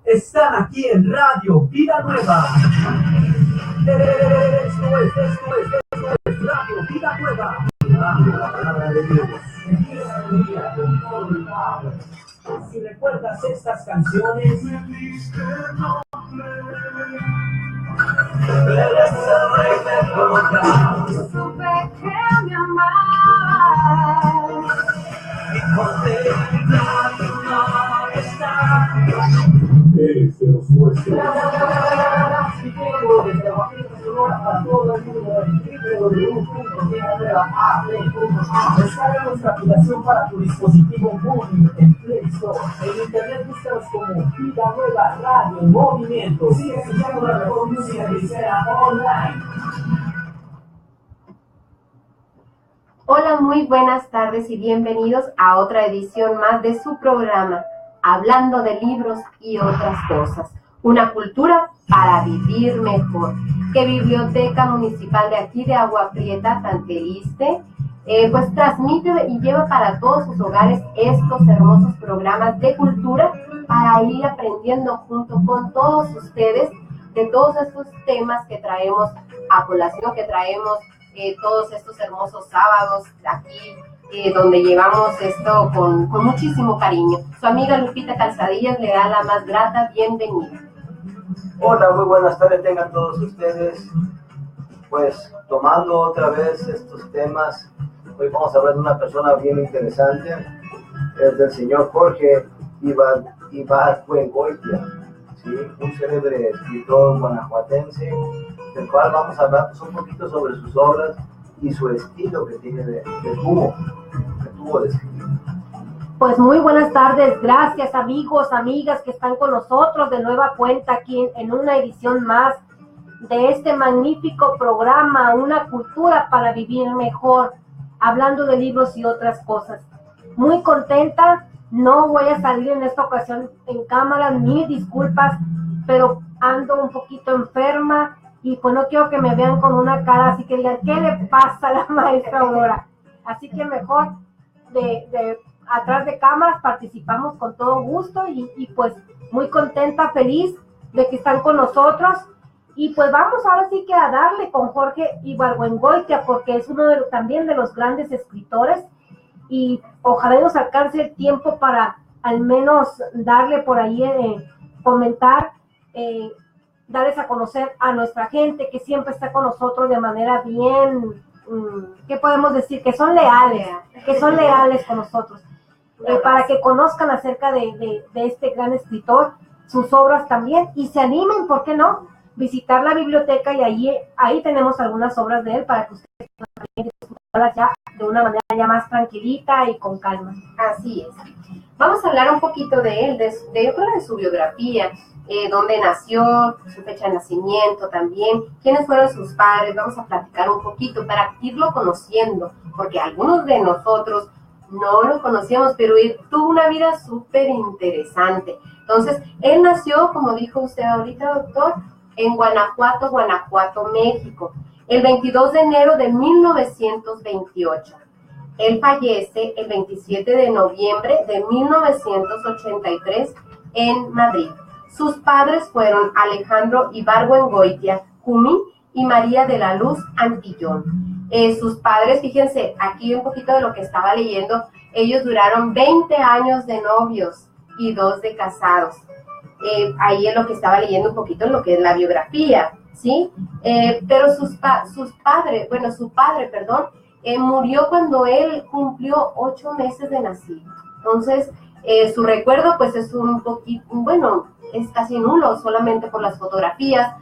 Están aquí en Radio Vida Nueva. Esto es Radio Vida Nueva. La palabra de Dios. Empieza el día con todo el power. Si recuerdas estas canciones, eres el rey del rock. Supe que me amabas Y por debilidad no está. Eres de los nuestros. Si tengo desde Guajira Sonora para todo el mundo en www.vidanueva.com. Descarga nuestra aplicación para tu dispositivo móvil en Play Store. En internet búscanos como Vida Nueva Radio en Movimiento. Sigue escuchando la mejor música cristiana online. Hola, muy buenas tardes y bienvenidos a otra edición más de su programa, Hablando de Libros y Otras Cosas. Una cultura para vivir mejor. Que Biblioteca Municipal de aquí de Agua Prieta, Tanteliste, pues transmite y lleva para todos sus hogares estos hermosos programas de cultura para ir aprendiendo junto con todos ustedes de todos estos temas que traemos a colación, que traemos todos estos hermosos sábados aquí, donde llevamos esto con muchísimo cariño. Su amiga Lupita Calzadillas le da la más grata bienvenida. Hola, muy buenas tardes tengan todos ustedes. Pues tomando otra vez estos temas, hoy vamos a hablar de una persona bien interesante, es del señor Jorge Ibargüengoitia, ¿sí? Un célebre escritor guanajuatense, del cual vamos a hablar un poquito sobre sus obras y su estilo que tuvo de escribir. Pues muy buenas tardes, gracias amigos, amigas que están con nosotros de nueva cuenta aquí en una edición más de este magnífico programa, Una cultura para vivir mejor, hablando de libros y otras cosas. Muy contenta, no voy a salir en esta ocasión en cámara, mil disculpas, pero ando un poquito enferma y pues no quiero que me vean con una cara así que digan, ¿qué le pasa a la maestra Aurora? Así que mejor de atrás de cámaras participamos con todo gusto y pues muy contenta, feliz de que están con nosotros y pues vamos ahora sí que a darle con Jorge Ibargüengoitia porque es uno también de los grandes escritores y ojalá nos alcance el tiempo para al menos darle por ahí comentar, darles a conocer a nuestra gente que siempre está con nosotros de manera bien, ¿qué podemos decir? Que son leales con nosotros. Para que conozcan acerca de este gran escritor, sus obras también, y se animen, ¿por qué no?, visitar la biblioteca y ahí tenemos algunas obras de él para que ustedes puedan disfrutarlas ya de una manera ya más tranquilita y con calma. Así es. Vamos a hablar un poquito de él, yo creo de su biografía, dónde nació, su fecha de nacimiento también, quiénes fueron sus padres. Vamos a platicar un poquito para irlo conociendo, porque algunos de nosotros no lo conocíamos, pero él tuvo una vida súper interesante. Entonces, él nació, como dijo usted ahorita, doctor, en Guanajuato, México, el 22 de enero de 1928. Él fallece el 27 de noviembre de 1983 en Madrid. Sus padres fueron Alejandro Ibargüengoitia Cumín y María de la Luz Antillón. Sus padres, fíjense, aquí un poquito de lo que estaba leyendo, ellos duraron 20 años de novios y 2 de casados. Ahí es lo que estaba leyendo un poquito en lo que es la biografía, ¿sí? Pero su padre, murió cuando él cumplió 8 meses de nacido. Entonces, su recuerdo pues es un poquito, es casi nulo, solamente por las fotografías.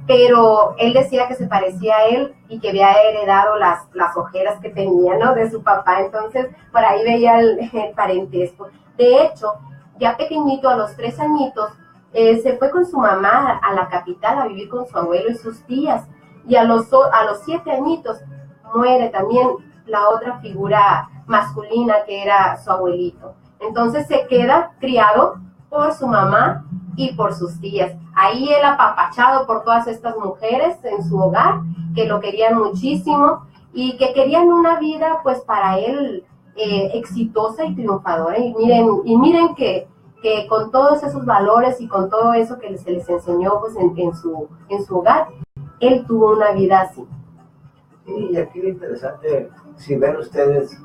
Pero él decía que se parecía a él y que había heredado las ojeras que tenía, ¿no?, de su papá. Entonces, por ahí veía el parentesco. De hecho, ya pequeñito, a los 3 añitos, se fue con su mamá a la capital a vivir con su abuelo y sus tías. Y a los 7 añitos muere también la otra figura masculina que era su abuelito. Entonces se queda criado por su mamá y por sus tías. Ahí él apapachado por todas estas mujeres en su hogar, que lo querían muchísimo y que querían una vida, pues para él, exitosa y triunfadora. Y miren que con todos esos valores y con todo eso que se les enseñó pues, en su hogar, él tuvo una vida así. Y aquí lo interesante, si ven ustedes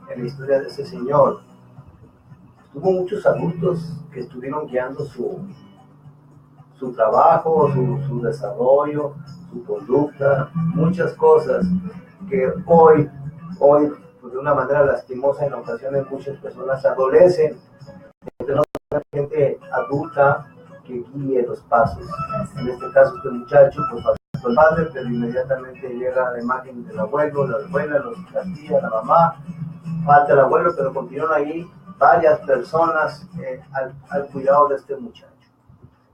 en la historia de ese señor, tuvo muchos adultos que estuvieron guiando su trabajo, su desarrollo, su conducta, muchas cosas que hoy, pues, de una manera lastimosa, en ocasiones muchas personas adolecen de no tener gente adulta que guíe los pasos. En este caso, este muchacho, pues faltó el padre, pero inmediatamente llega la imagen del abuelo, la abuela, la tía, la mamá, falta el abuelo, pero continúan ahí varias personas al cuidado de este muchacho.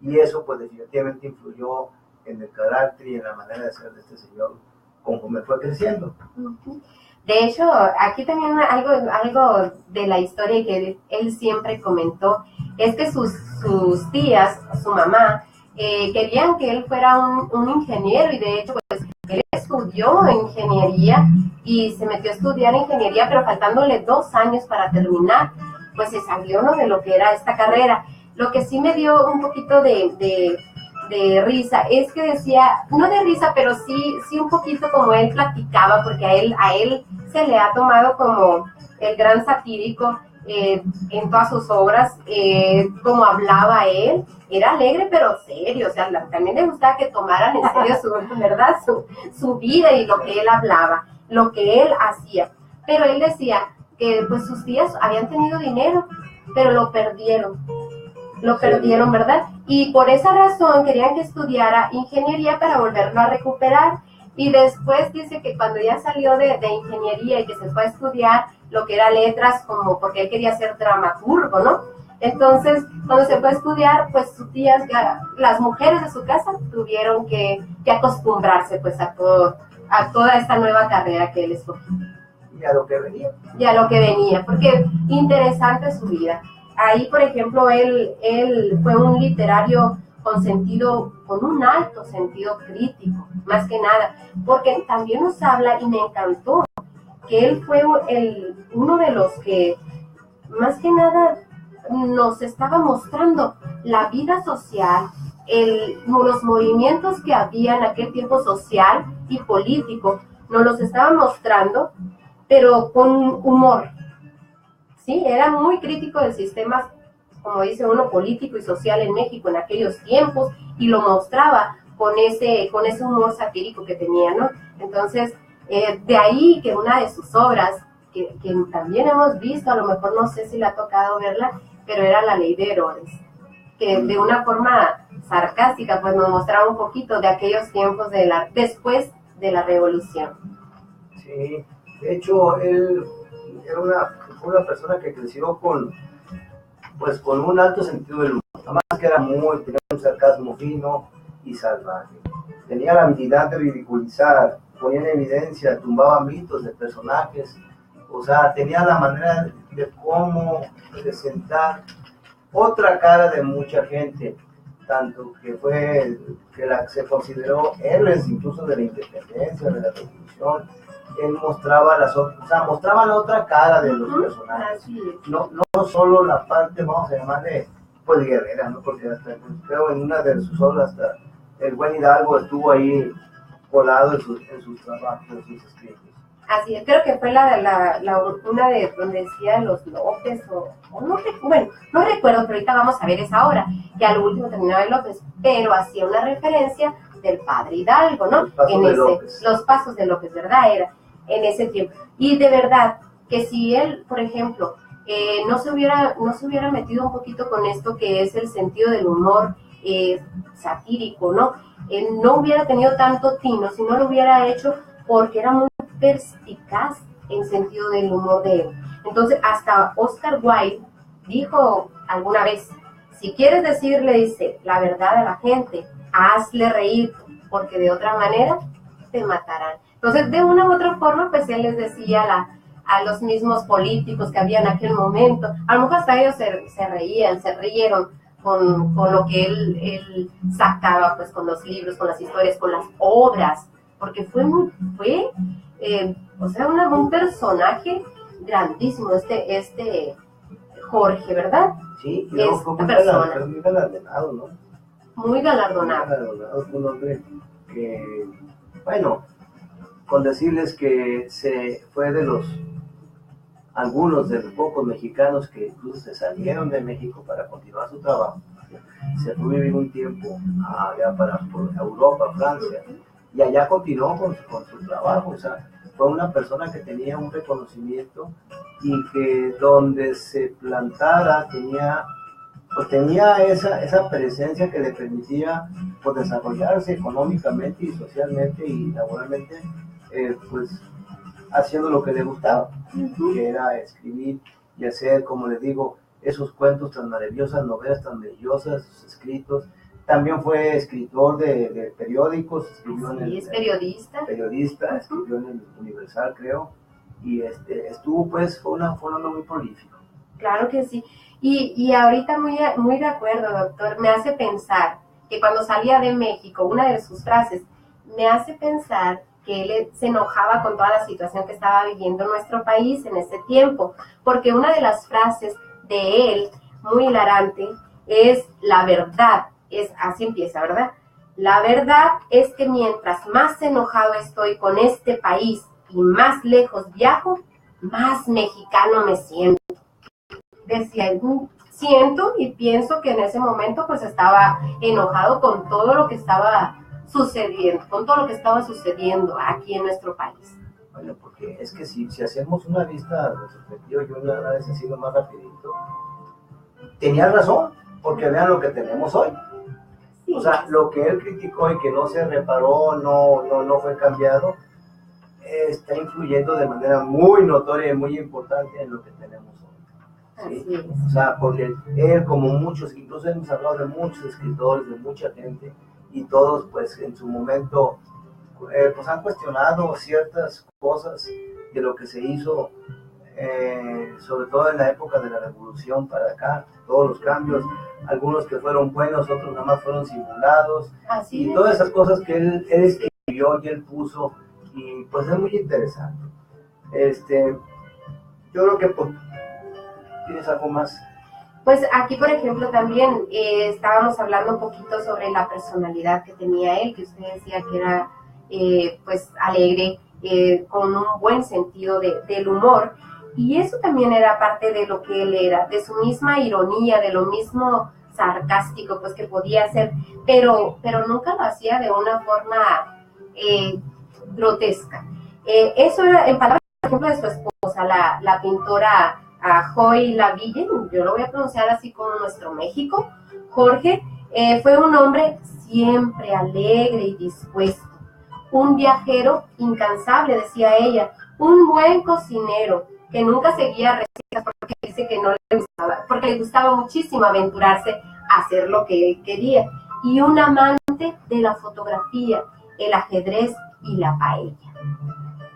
Y eso pues definitivamente influyó en el carácter y en la manera de ser de este señor conforme fue creciendo. De hecho, aquí también algo de la historia que él siempre comentó es que sus tías, su mamá, querían que él fuera un ingeniero, y de hecho pues él estudió ingeniería y se metió a estudiar ingeniería, pero faltándole 2 años para terminar, pues se salió, ¿no?, de lo que era esta carrera. Lo que sí me dio un poquito de risa es que decía, no de risa, pero sí un poquito como él platicaba, porque a él se le ha tomado como el gran satírico en todas sus obras, como hablaba él, era alegre pero serio, o sea, también le gustaba que tomaran en serio su vida y lo que él hablaba, lo que él hacía. Pero él decía que pues sus tías habían tenido dinero, pero lo perdieron, ¿verdad? Y por esa razón querían que estudiara ingeniería para volverlo a recuperar. Y después dice que cuando ya salió de ingeniería y que se fue a estudiar lo que era letras, como porque él quería ser dramaturgo, ¿no? Entonces, cuando se fue a estudiar, pues sus tías, las mujeres de su casa, tuvieron que acostumbrarse pues a toda esta nueva carrera que él escogió. Y a lo que venía. Y a lo que venía, porque interesante su vida. Ahí, por ejemplo, él fue un literario con un alto sentido crítico, más que nada, porque también nos habla, y me encantó, que él fue uno de los que, más que nada, nos estaba mostrando la vida social, los movimientos que había en aquel tiempo social y político, nos los estaba mostrando, pero con humor. Sí, era muy crítico del sistema, como dice uno, político y social en México en aquellos tiempos, y lo mostraba con ese humor satírico que tenía, ¿no? Entonces, de ahí que una de sus obras, que también hemos visto, a lo mejor no sé si le ha tocado verla, pero era La Ley de Herodes, que de una forma sarcástica pues nos mostraba un poquito de aquellos tiempos después de la Revolución. Sí, de hecho, él era una persona que creció con un alto sentido del humor. Además que tenía un sarcasmo fino y salvaje. Tenía la habilidad de ridiculizar, ponía en evidencia, tumbaba mitos de personajes. O sea, tenía la manera de cómo presentar otra cara de mucha gente, tanto que se consideró héroes incluso de la independencia, de la revolución. Él mostraba mostraba la otra cara de los personajes, no solo la parte, vamos a llamarle, pues guerrera, ¿no? Porque hasta, creo en una de sus obras, hasta el buen Hidalgo estuvo ahí colado en sus trabajos, en sus escritos. Así es, creo que fue una de donde decía los López, o no recuerdo, pero ahorita vamos a ver esa obra, que al último terminaba el López, pero hacía una referencia del padre Hidalgo, ¿no? Los pasos de López, ¿verdad? Era en ese tiempo. Y de verdad, que si él, por ejemplo, no se hubiera metido un poquito con esto que es el sentido del humor satírico, ¿no? No hubiera tenido tanto tino, si no lo hubiera hecho, porque era muy perspicaz en sentido del humor de él. Entonces, hasta Oscar Wilde dijo alguna vez, si quieres decirle, dice, la verdad a la gente, hazle reír, porque de otra manera te matarán. Entonces, de una u otra forma, pues él les decía a los mismos políticos que había en aquel momento, a lo mejor hasta ellos se rieron con lo que él sacaba, pues con los libros, con las historias, con las obras, porque fue un personaje grandísimo este Jorge, ¿verdad? Sí, y luego fue muy galardonado, ¿no? Muy galardonado. Muy galardonado, fue un hombre que, bueno, con decirles que se fue algunos de los pocos mexicanos que incluso se salieron de México para continuar su trabajo. Se fue a vivir un tiempo allá por Europa, Francia, y allá continuó con su trabajo. O sea, fue una persona que tenía un reconocimiento y que donde se plantara tenía esa presencia que le permitía pues, desarrollarse económicamente y socialmente y laboralmente, pues haciendo lo que le gustaba, que era escribir y hacer, como les digo, esos cuentos tan maravillosos, novelas tan maravillosas, sus escritos. También fue escritor de periódicos, escribió es periodista. Escribió en el Universal, creo, y estuvo, pues, fue un hombre muy prolífico. Claro que sí. Y ahorita muy de acuerdo, doctor, me hace pensar que cuando salía de México, una de sus frases me hace pensar que él se enojaba con toda la situación que estaba viviendo nuestro país en ese tiempo, porque una de las frases de él, muy hilarante, es la verdad, así empieza, ¿verdad? La verdad es que mientras más enojado estoy con este país y más lejos viajo, más mexicano me siento. Decía, siento y pienso que en ese momento pues estaba enojado con todo lo que estaba sucediendo aquí en nuestro país. Bueno, porque es que si hacemos una vista retrospectiva y un análisis así más rapidito, tenía razón, porque vean lo que tenemos hoy. Sí. O sea, lo que él criticó y que no se reparó, no fue cambiado, está influyendo de manera muy notoria y muy importante en lo que tenemos hoy. ¿Sí? O sea, porque él, como muchos, incluso hemos hablado de muchos escritores, de mucha gente, y todos pues en su momento pues han cuestionado ciertas cosas de lo que se hizo, sobre todo en la época de la revolución para acá, todos los cambios, algunos que fueron buenos, otros nada más fueron simulados, y todas esas cosas que él escribió y él puso, y pues es muy interesante. Yo creo que ¿tienes algo más? Pues aquí, por ejemplo, también estábamos hablando un poquito sobre la personalidad que tenía él, que usted decía que era pues alegre, con un buen sentido del humor, y eso también era parte de lo que él era, de su misma ironía, de lo mismo sarcástico pues que podía ser, pero nunca lo hacía de una forma grotesca. Eso era, en palabras, por ejemplo, de su esposa, la pintora Joy Laville, yo lo voy a pronunciar así como nuestro México, Jorge, fue un hombre siempre alegre y dispuesto, un viajero incansable, decía ella, un buen cocinero que nunca seguía recetas porque dice que no le gustaba, porque le gustaba muchísimo aventurarse a hacer lo que él quería, y un amante de la fotografía, el ajedrez y la paella.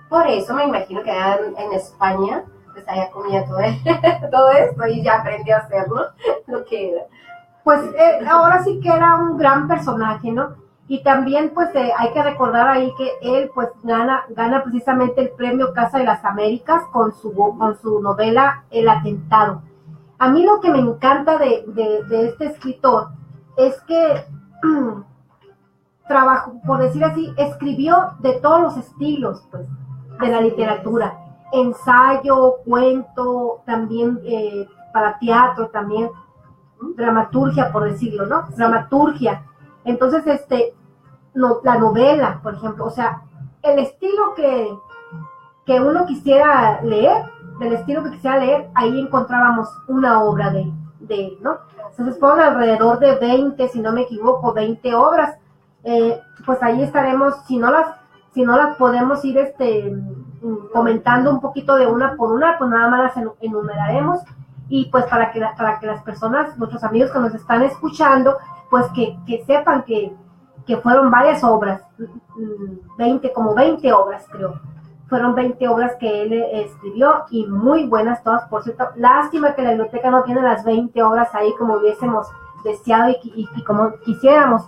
Por eso me imagino que en España pues allá comía todo esto y ya aprendió a hacerlo, lo que era. Pues ahora sí que era un gran personaje, ¿no? Y también pues hay que recordar ahí que él pues gana precisamente el premio Casa de las Américas con su novela El Atentado. A mí lo que me encanta de este escritor es que trabajó, por decir así, escribió de todos los estilos pues de la literatura. Ensayo, cuento, también para teatro, también dramaturgia, por decirlo, ¿no? Sí. Dramaturgia. Entonces, la novela, por ejemplo, o sea, el estilo que uno quisiera leer, ahí encontrábamos una obra de él, ¿no? Entonces, fueron alrededor de 20, si no me equivoco, 20 obras. Pues ahí estaremos, si no las podemos ir comentando un poquito de una por una, pues nada más las enumeraremos, y pues para que las personas, nuestros amigos que nos están escuchando, pues que sepan que fueron varias obras, 20 obras creo, fueron 20 obras que él escribió, y muy buenas todas, por cierto. Lástima que la biblioteca no tiene las 20 obras ahí como hubiésemos deseado y como quisiéramos,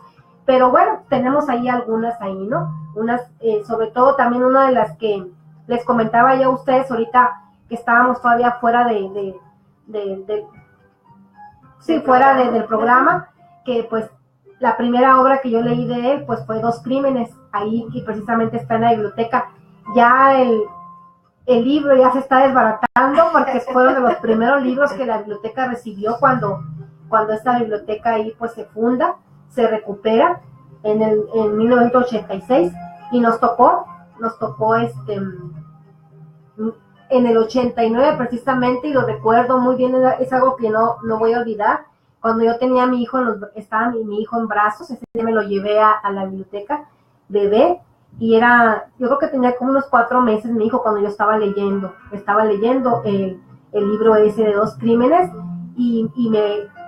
pero bueno, tenemos ahí algunas ahí, ¿no? Unas, sobre todo también una de las que les comentaba ya a ustedes ahorita, que estábamos todavía fuera del programa, que pues la primera obra que yo leí de él pues fue Dos Crímenes, ahí que precisamente está en la biblioteca. Ya el libro ya se está desbaratando porque fueron de los primeros libros que la biblioteca recibió cuando esta biblioteca ahí pues se funda, se recupera en 1986, y nos tocó en el 89 precisamente, y lo recuerdo muy bien, es algo que no voy a olvidar. Cuando yo tenía a mi hijo, estaba mi hijo en brazos, ese día me lo llevé a la biblioteca, bebé, y yo creo que tenía como unos 4 meses mi hijo cuando yo estaba leyendo el libro ese de Dos Crímenes, y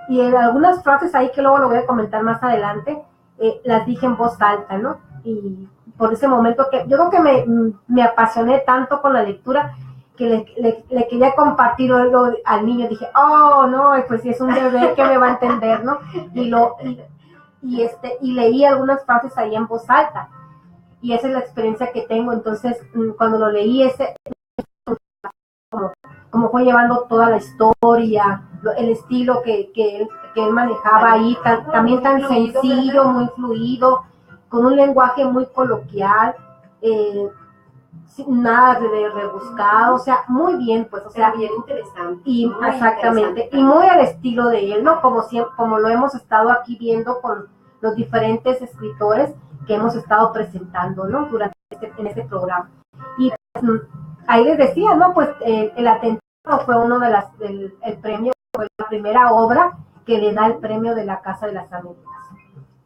en algunas frases ahí que luego lo voy a comentar más adelante, las dije en voz alta, ¿no? Y por ese momento que yo creo que me apasioné tanto con la lectura que le quería compartirlo al niño. Dije, oh, no, pues si es un bebé que me va a entender, ¿no? Y leí algunas frases ahí en voz alta. Y esa es la experiencia que tengo. Entonces, cuando lo leí, como fue llevando toda la historia, el estilo que él manejaba ahí, también tan sencillo, muy fluido, con un lenguaje muy coloquial, sin nada de rebuscado, o sea, muy bien, pues, o sea, bien interesante. Y exactamente, y muy al estilo de él, ¿no? Como lo hemos estado aquí viendo con los diferentes escritores que hemos estado presentando, ¿no? En este programa. Y pues, ahí les decía, ¿no? Pues el atentado fue uno el premio, fue la primera obra que le da el premio de la Casa de las Américas.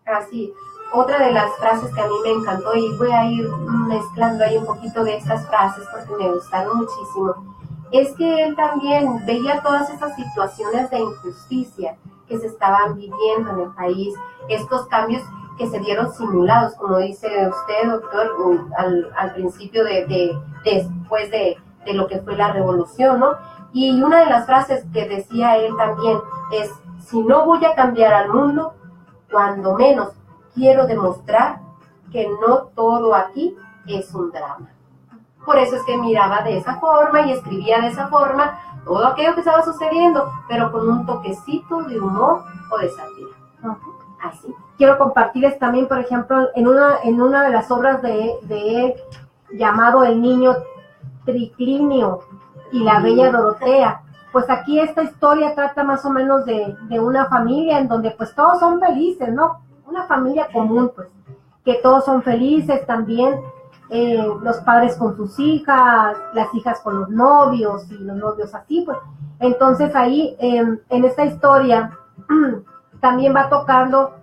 Así, otra de las frases que a mí me encantó, y voy a ir mezclando ahí un poquito de estas frases porque me gustaron muchísimo, es que él también veía todas esas situaciones de injusticia que se estaban viviendo en el país, estos cambios que se dieron simulados, como dice usted, doctor, al principio después de lo que fue la revolución, ¿no? Y una de las frases que decía él también es: si no voy a cambiar al mundo, cuando menos quiero demostrar que no todo aquí es un drama. Por eso es que miraba de esa forma y escribía de esa forma todo aquello que estaba sucediendo, pero con un toquecito de humor o de sátira. Así. Quiero compartirles también, por ejemplo, en una de las obras de él, llamado El niño Triclinio y la bella Dorotea. Pues aquí esta historia trata más o menos de una familia en donde pues todos son felices, ¿no? Una familia común, pues, que todos son felices también, los padres con sus hijas, las hijas con los novios y los novios así, pues. Entonces ahí en esta historia también va tocando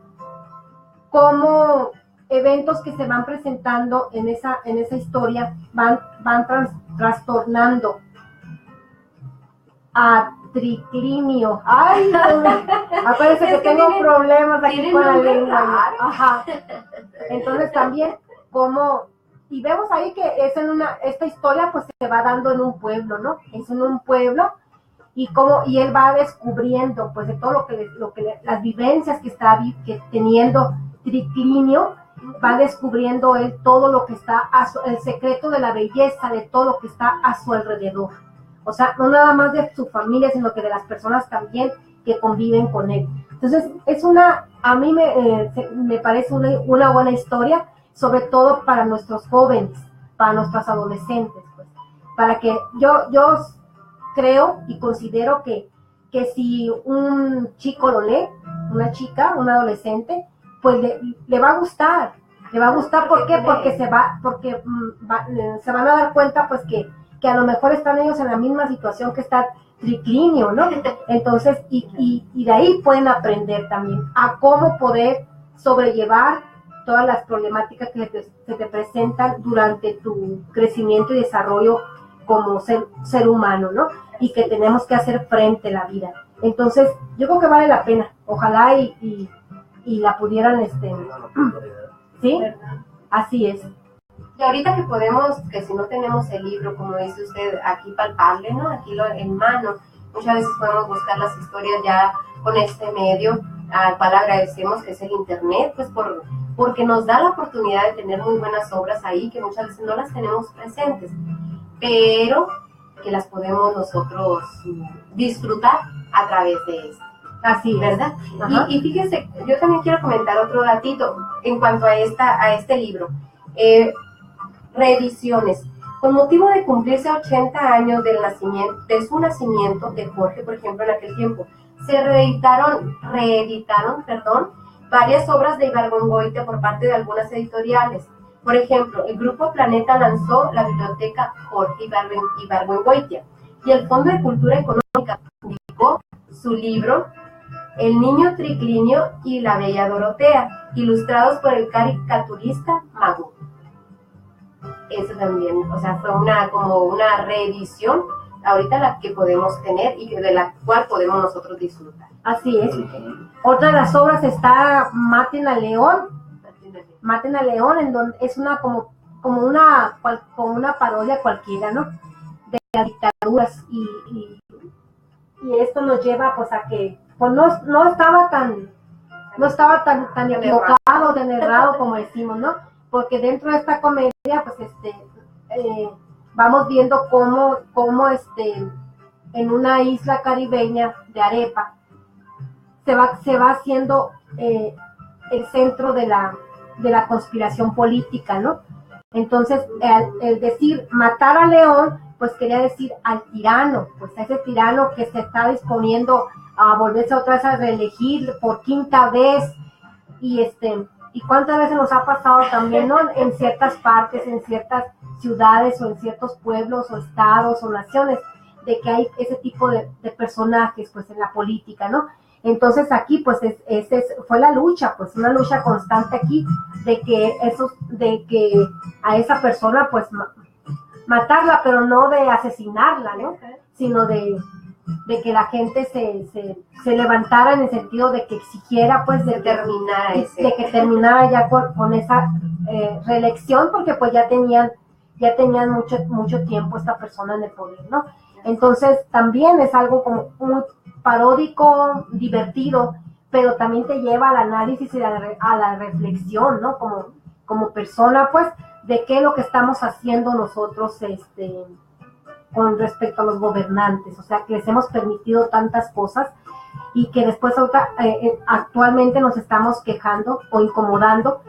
cómo eventos que se van presentando en esa historia van trastornando a Triclinio. Ay, parece que tengo problemas aquí con la lengua. Ajá. Entonces también y vemos ahí que esta historia pues se va dando en un pueblo, ¿no? Es en un pueblo, y él va descubriendo pues de todo lo que las vivencias que está teniendo Triclinio, va descubriendo él todo lo que está el secreto de la belleza de todo lo que está a su alrededor. O sea, no nada más de su familia, sino que de las personas también que conviven con él. Entonces, a mí me parece una buena historia, sobre todo para nuestros jóvenes, para nuestros adolescentes, pues. Para que yo creo y considero que si un chico lo lee, una chica, un adolescente, pues le va a gustar. Le va a gustar, ¿por qué? Porque se van a dar cuenta, pues, que a lo mejor están ellos en la misma situación que está Triclinio, ¿no? Entonces, y de ahí pueden aprender también a cómo poder sobrellevar todas las problemáticas que se te presentan durante tu crecimiento y desarrollo como ser humano, ¿no? Y que tenemos que hacer frente a la vida. Entonces, yo creo que vale la pena. Ojalá y la pudieran, ¿sí? Así es. Y ahorita que si no tenemos el libro, como dice usted, aquí palpable, ¿no? Aquí en mano, muchas veces podemos buscar las historias ya con este medio, al cual agradecemos, que es el internet, pues porque nos da la oportunidad de tener muy buenas obras ahí, que muchas veces no las tenemos presentes. Pero que las podemos nosotros disfrutar a través de esto. Así, ¿verdad? Y fíjense, yo también quiero comentar otro datito en cuanto a este libro. Reediciones. Con motivo de cumplirse 80 años de su nacimiento de Jorge, por ejemplo, en aquel tiempo, se reeditaron, varias obras de Ibargüengoitia por parte de algunas editoriales. Por ejemplo, el Grupo Planeta lanzó la biblioteca Jorge Ibargüengoitia y el Fondo de Cultura Económica publicó su libro El Niño Triclinio y la Bella Dorotea, ilustrados por el caricaturista Magoo. Eso también, o sea, fue como una reedición ahorita la que podemos tener y de la cual podemos nosotros disfrutar. Así es. Otra de las obras está Maten a León, en donde es una como una parodia cualquiera, ¿no? De las dictaduras y esto nos lleva pues a que pues no estaba tan equivocado, tan errado como decimos, ¿no? Porque dentro de esta comedia pues vamos viendo cómo en una isla caribeña de Arepa se va haciendo el centro de la conspiración política, ¿no? Entonces, el decir matar a León, pues quería decir al tirano, pues a ese tirano que se está disponiendo a volverse otra vez a reelegir por quinta vez, y cuántas veces nos ha pasado también, ¿no? En ciertas partes, en ciertas ciudades o en ciertos pueblos o estados o naciones, de que hay ese tipo de personajes, pues, en la política, ¿no? Entonces aquí, pues, fue la lucha, pues, una lucha constante aquí, de que a esa persona, pues, matarla, pero no de asesinarla, ¿no? Sino de que la gente se levantara en el sentido de que exigiera, pues, de que terminara ya con esa reelección, porque pues ya tenían mucho tiempo esta persona en el poder, ¿no? Entonces también es algo como muy paródico, divertido, pero también te lleva al análisis y a la reflexión, ¿no? Como persona, pues, de qué es lo que estamos haciendo nosotros, con respecto a los gobernantes, o sea, que les hemos permitido tantas cosas y que después actualmente nos estamos quejando o incomodando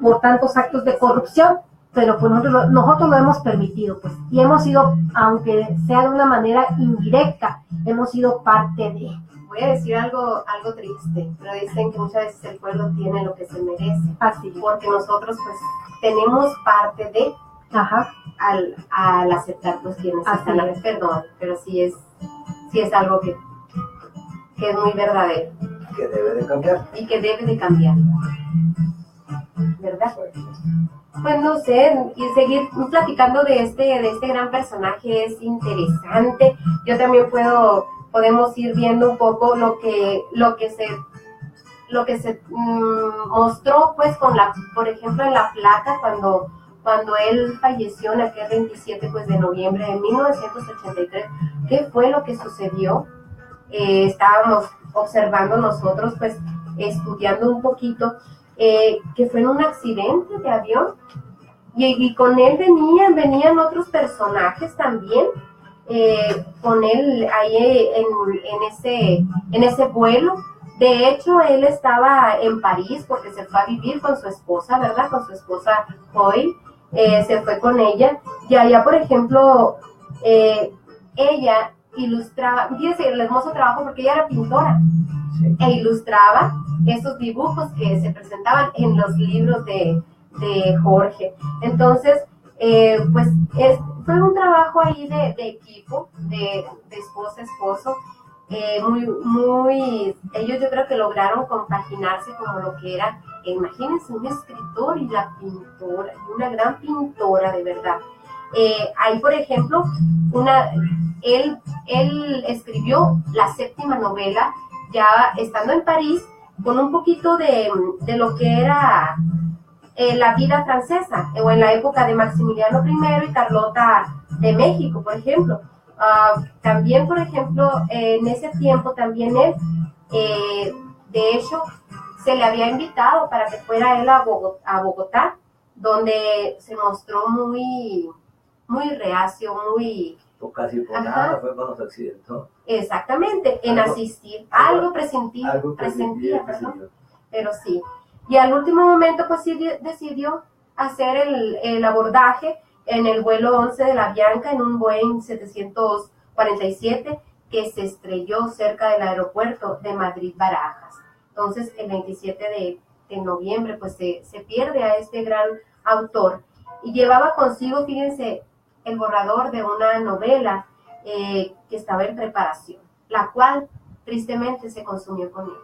por tantos actos de corrupción, pero pues nosotros lo hemos permitido, pues, y hemos sido, aunque sea de una manera indirecta, hemos sido parte de. Voy a decir algo triste, pero dicen que muchas veces el pueblo tiene lo que se merece. Así. Porque nosotros, pues, tenemos parte de, al aceptar, pues, quienes están a perdón, pero sí es algo que es muy verdadero. Que debe de cambiar. Y que debe de cambiar. ¿Verdad? Pues no sé, y seguir platicando de este gran personaje es interesante. Yo también podemos ir viendo un poco lo que se mostró, pues, por ejemplo, en la placa cuando él falleció en aquel 27 pues, de noviembre de 1983. ¿Qué fue lo que sucedió? Estábamos observando nosotros, pues, estudiando un poquito, que fue en un accidente de avión, y con él venían otros personajes también, con él ahí en ese vuelo. De hecho, él estaba en París porque se fue a vivir con su esposa, ¿verdad? Con su esposa Joy, se fue con ella, y allá, por ejemplo, ella ilustraba, fíjense el hermoso trabajo, porque ella era pintora, sí, e ilustraba esos dibujos que se presentaban en los libros de Jorge. Entonces, pues fue un trabajo ahí de equipo, de esposo, ellos yo creo que lograron compaginarse como lo que era, imagínense, un escritor y la pintora, una gran pintora de verdad. Ahí, por ejemplo, él escribió la 7ª novela, ya estando en París, con un poquito de lo que era la vida francesa, o en la época de Maximiliano I y Carlota de México, por ejemplo. También, por ejemplo, en ese tiempo también él, de hecho, se le había invitado para que fuera él a Bogotá, donde se mostró muy reacio, o casi por Ajá. nada fue cuando se accidentó. Exactamente, en Algo- asistir, algo presentía, perdón, pero sí. Y al último momento, pues sí decidió hacer el abordaje en el vuelo 11 de la Avianca en un Boeing 747 que se estrelló cerca del aeropuerto de Madrid-Barajas. Entonces, el 27 de noviembre, pues se pierde a este gran autor y llevaba consigo, fíjense, el borrador de una novela que estaba en preparación, la cual tristemente se consumió con él.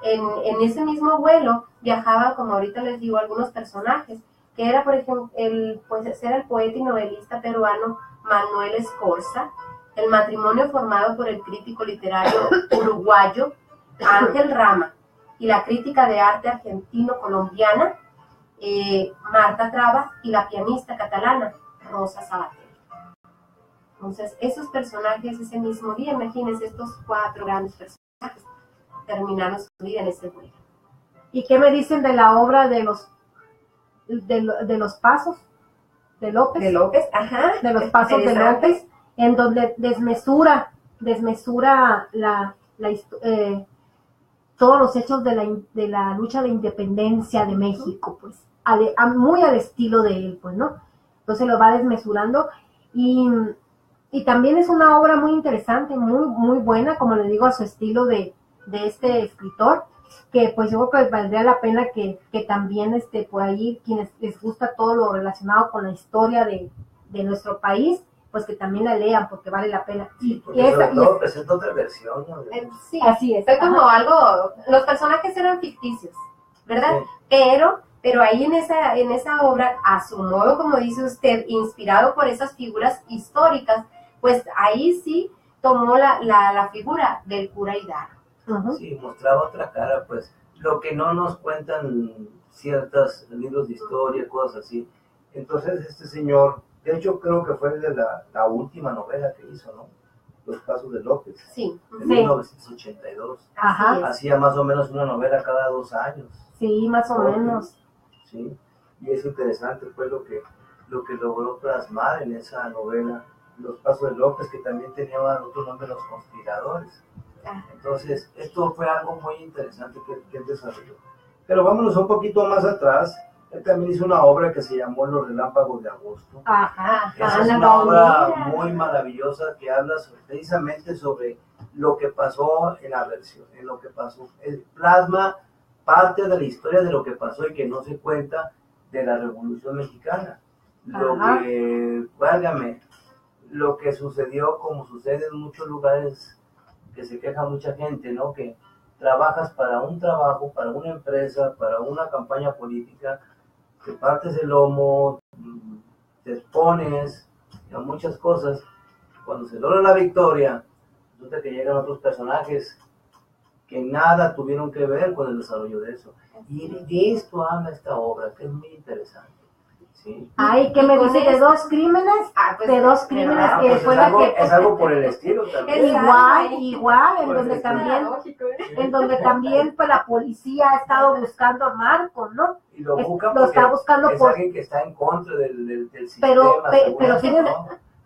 En ese mismo vuelo viajaban, como ahorita les digo, algunos personajes, que era, por ejemplo, pues era el poeta y novelista peruano Manuel Escorza, el matrimonio formado por el crítico literario uruguayo Ángel Rama y la crítica de arte argentino-colombiana Marta Traba y la pianista catalana Rosa Sabater. Entonces, esos personajes ese mismo día, imagínense, estos 4 grandes personajes terminaron su vida en ese vuelo. ¿Y qué me dicen de la obra de los pasos de López? De López, ajá. De los pasos de López, en donde desmesura todos los hechos de la lucha de independencia de México, pues, muy al estilo de él, pues, ¿no? Entonces lo va desmesurando y también es una obra muy interesante, muy, muy buena, como le digo, a su estilo de este escritor, que pues yo creo que valdría la pena que también por ahí quienes les gusta todo lo relacionado con la historia de nuestro país, pues que también la lean porque vale la pena. Sí, porque sobre todo presenta otra versión, ¿no? Sí, así es. Fue como algo, los personajes eran ficticios, ¿verdad? Sí. Pero ahí en esa obra, a su modo, como dice usted, inspirado por esas figuras históricas, pues ahí sí tomó la figura del cura Hidalgo. Uh-huh. Sí, mostraba otra cara, pues, lo que no nos cuentan ciertos libros de historia, cosas así. Entonces este señor, de hecho creo que fue de la última novela que hizo, ¿no? Los Pasos de López. Sí. En 1982. Ajá. Hacía más o menos una novela cada 2 años. Sí, más o menos. Sí, y es interesante pues lo que logró plasmar en esa novela Los Pasos de López, que también tenía otro nombre, Los Conspiradores. Entonces, esto fue algo muy interesante que él desarrolló. Pero vámonos un poquito más atrás. Él también hizo una obra que se llamó Los Relámpagos de Agosto. Ajá. Esa es una obra muy maravillosa que habla precisamente sobre lo que pasó en la versión, en lo que pasó. Él plasma parte de la historia de lo que pasó y que no se cuenta de la Revolución Mexicana. Lo que sucedió, como sucede en muchos lugares, que se queja mucha gente, ¿no? Que trabajas para un trabajo, para una empresa, para una campaña política, te partes el lomo, te expones a muchas cosas. Cuando se logra la victoria, resulta que llegan otros personajes que nada tuvieron que ver con el desarrollo de eso. Y de esto habla esta obra, que es muy interesante. ¿Sí? Ay, ¿qué me dice de 2 crímenes? Pues, de 2 crímenes que pues fue es algo por el estilo también. Igual, en donde también pues la policía ha estado buscando a Marco, ¿no? Y lo está buscando es alguien que está en contra del sistema.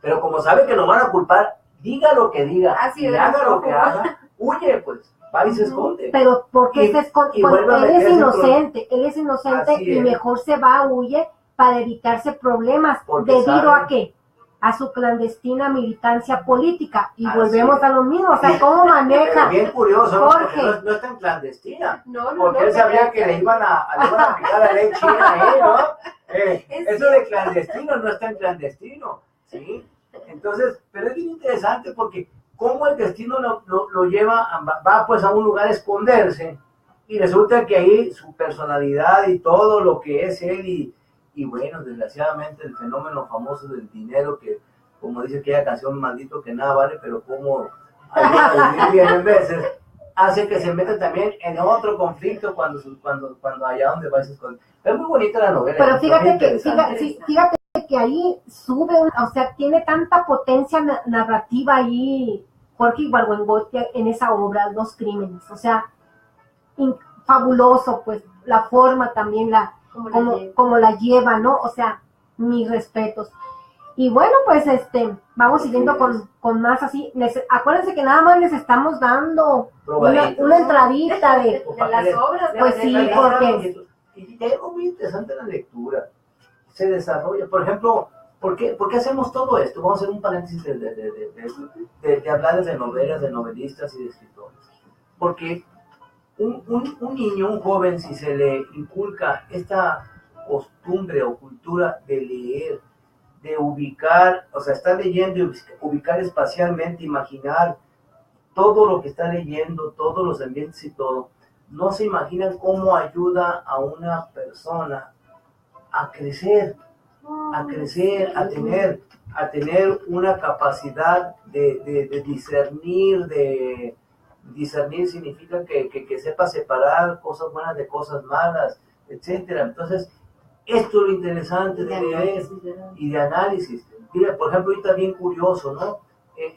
Pero como sabe que lo van a culpar, diga lo que diga, haga lo que haga, huye pues. Va y se esconde. Pero ¿por qué se esconde? Él es inocente y mejor se va, huye para evitarse problemas. ¿Debido a qué? A su clandestina militancia política. Y volvemos a lo mismo, o sea, ¿cómo maneja? Pero bien curioso, Jorge. ¿no? No es tan clandestina. Porque él sabía que le iban a aplicar la ley china ahí, ¿no? Eso de clandestino no es tan clandestino, ¿sí? Entonces, pero es bien interesante porque cómo el destino lo lleva, va pues a un lugar a esconderse y resulta que ahí su personalidad y todo lo que es él y bueno, desgraciadamente el fenómeno famoso del dinero que, como dice aquella canción, maldito que nada vale, pero como ayuda a vivir bien en veces, hace que se meta también en otro conflicto cuando allá donde va a se esconde. Es muy bonita la novela. Pero fíjate que ahí sube, o sea, tiene tanta potencia narrativa ahí Jorge Ibargüengoitia en esa obra, 2 crímenes, o sea, fabuloso, pues, la forma también, como la lleva, ¿no? O sea, mis respetos. Y bueno, pues vamos siguiendo con más así. Acuérdense que nada más les estamos dando una entradita de las obras. Pues sí, porque... Y algo muy interesante en la lectura. Se desarrolla, por ejemplo, ¿por qué hacemos todo esto? Vamos a hacer un paréntesis de hablar de novelas, de novelistas y de escritores. Porque un niño, un joven, si se le inculca esta costumbre o cultura de leer, de ubicar, o sea, está leyendo y ubicar espacialmente, imaginar todo lo que está leyendo, todos los ambientes y todo, no se imaginan cómo ayuda a una persona a crecer, a tener una capacidad de discernir, discernir significa que sepa separar cosas buenas de cosas malas, etcétera. Entonces, esto es lo interesante de leer y de análisis. Mira, por ejemplo, ahorita bien curioso, ¿no?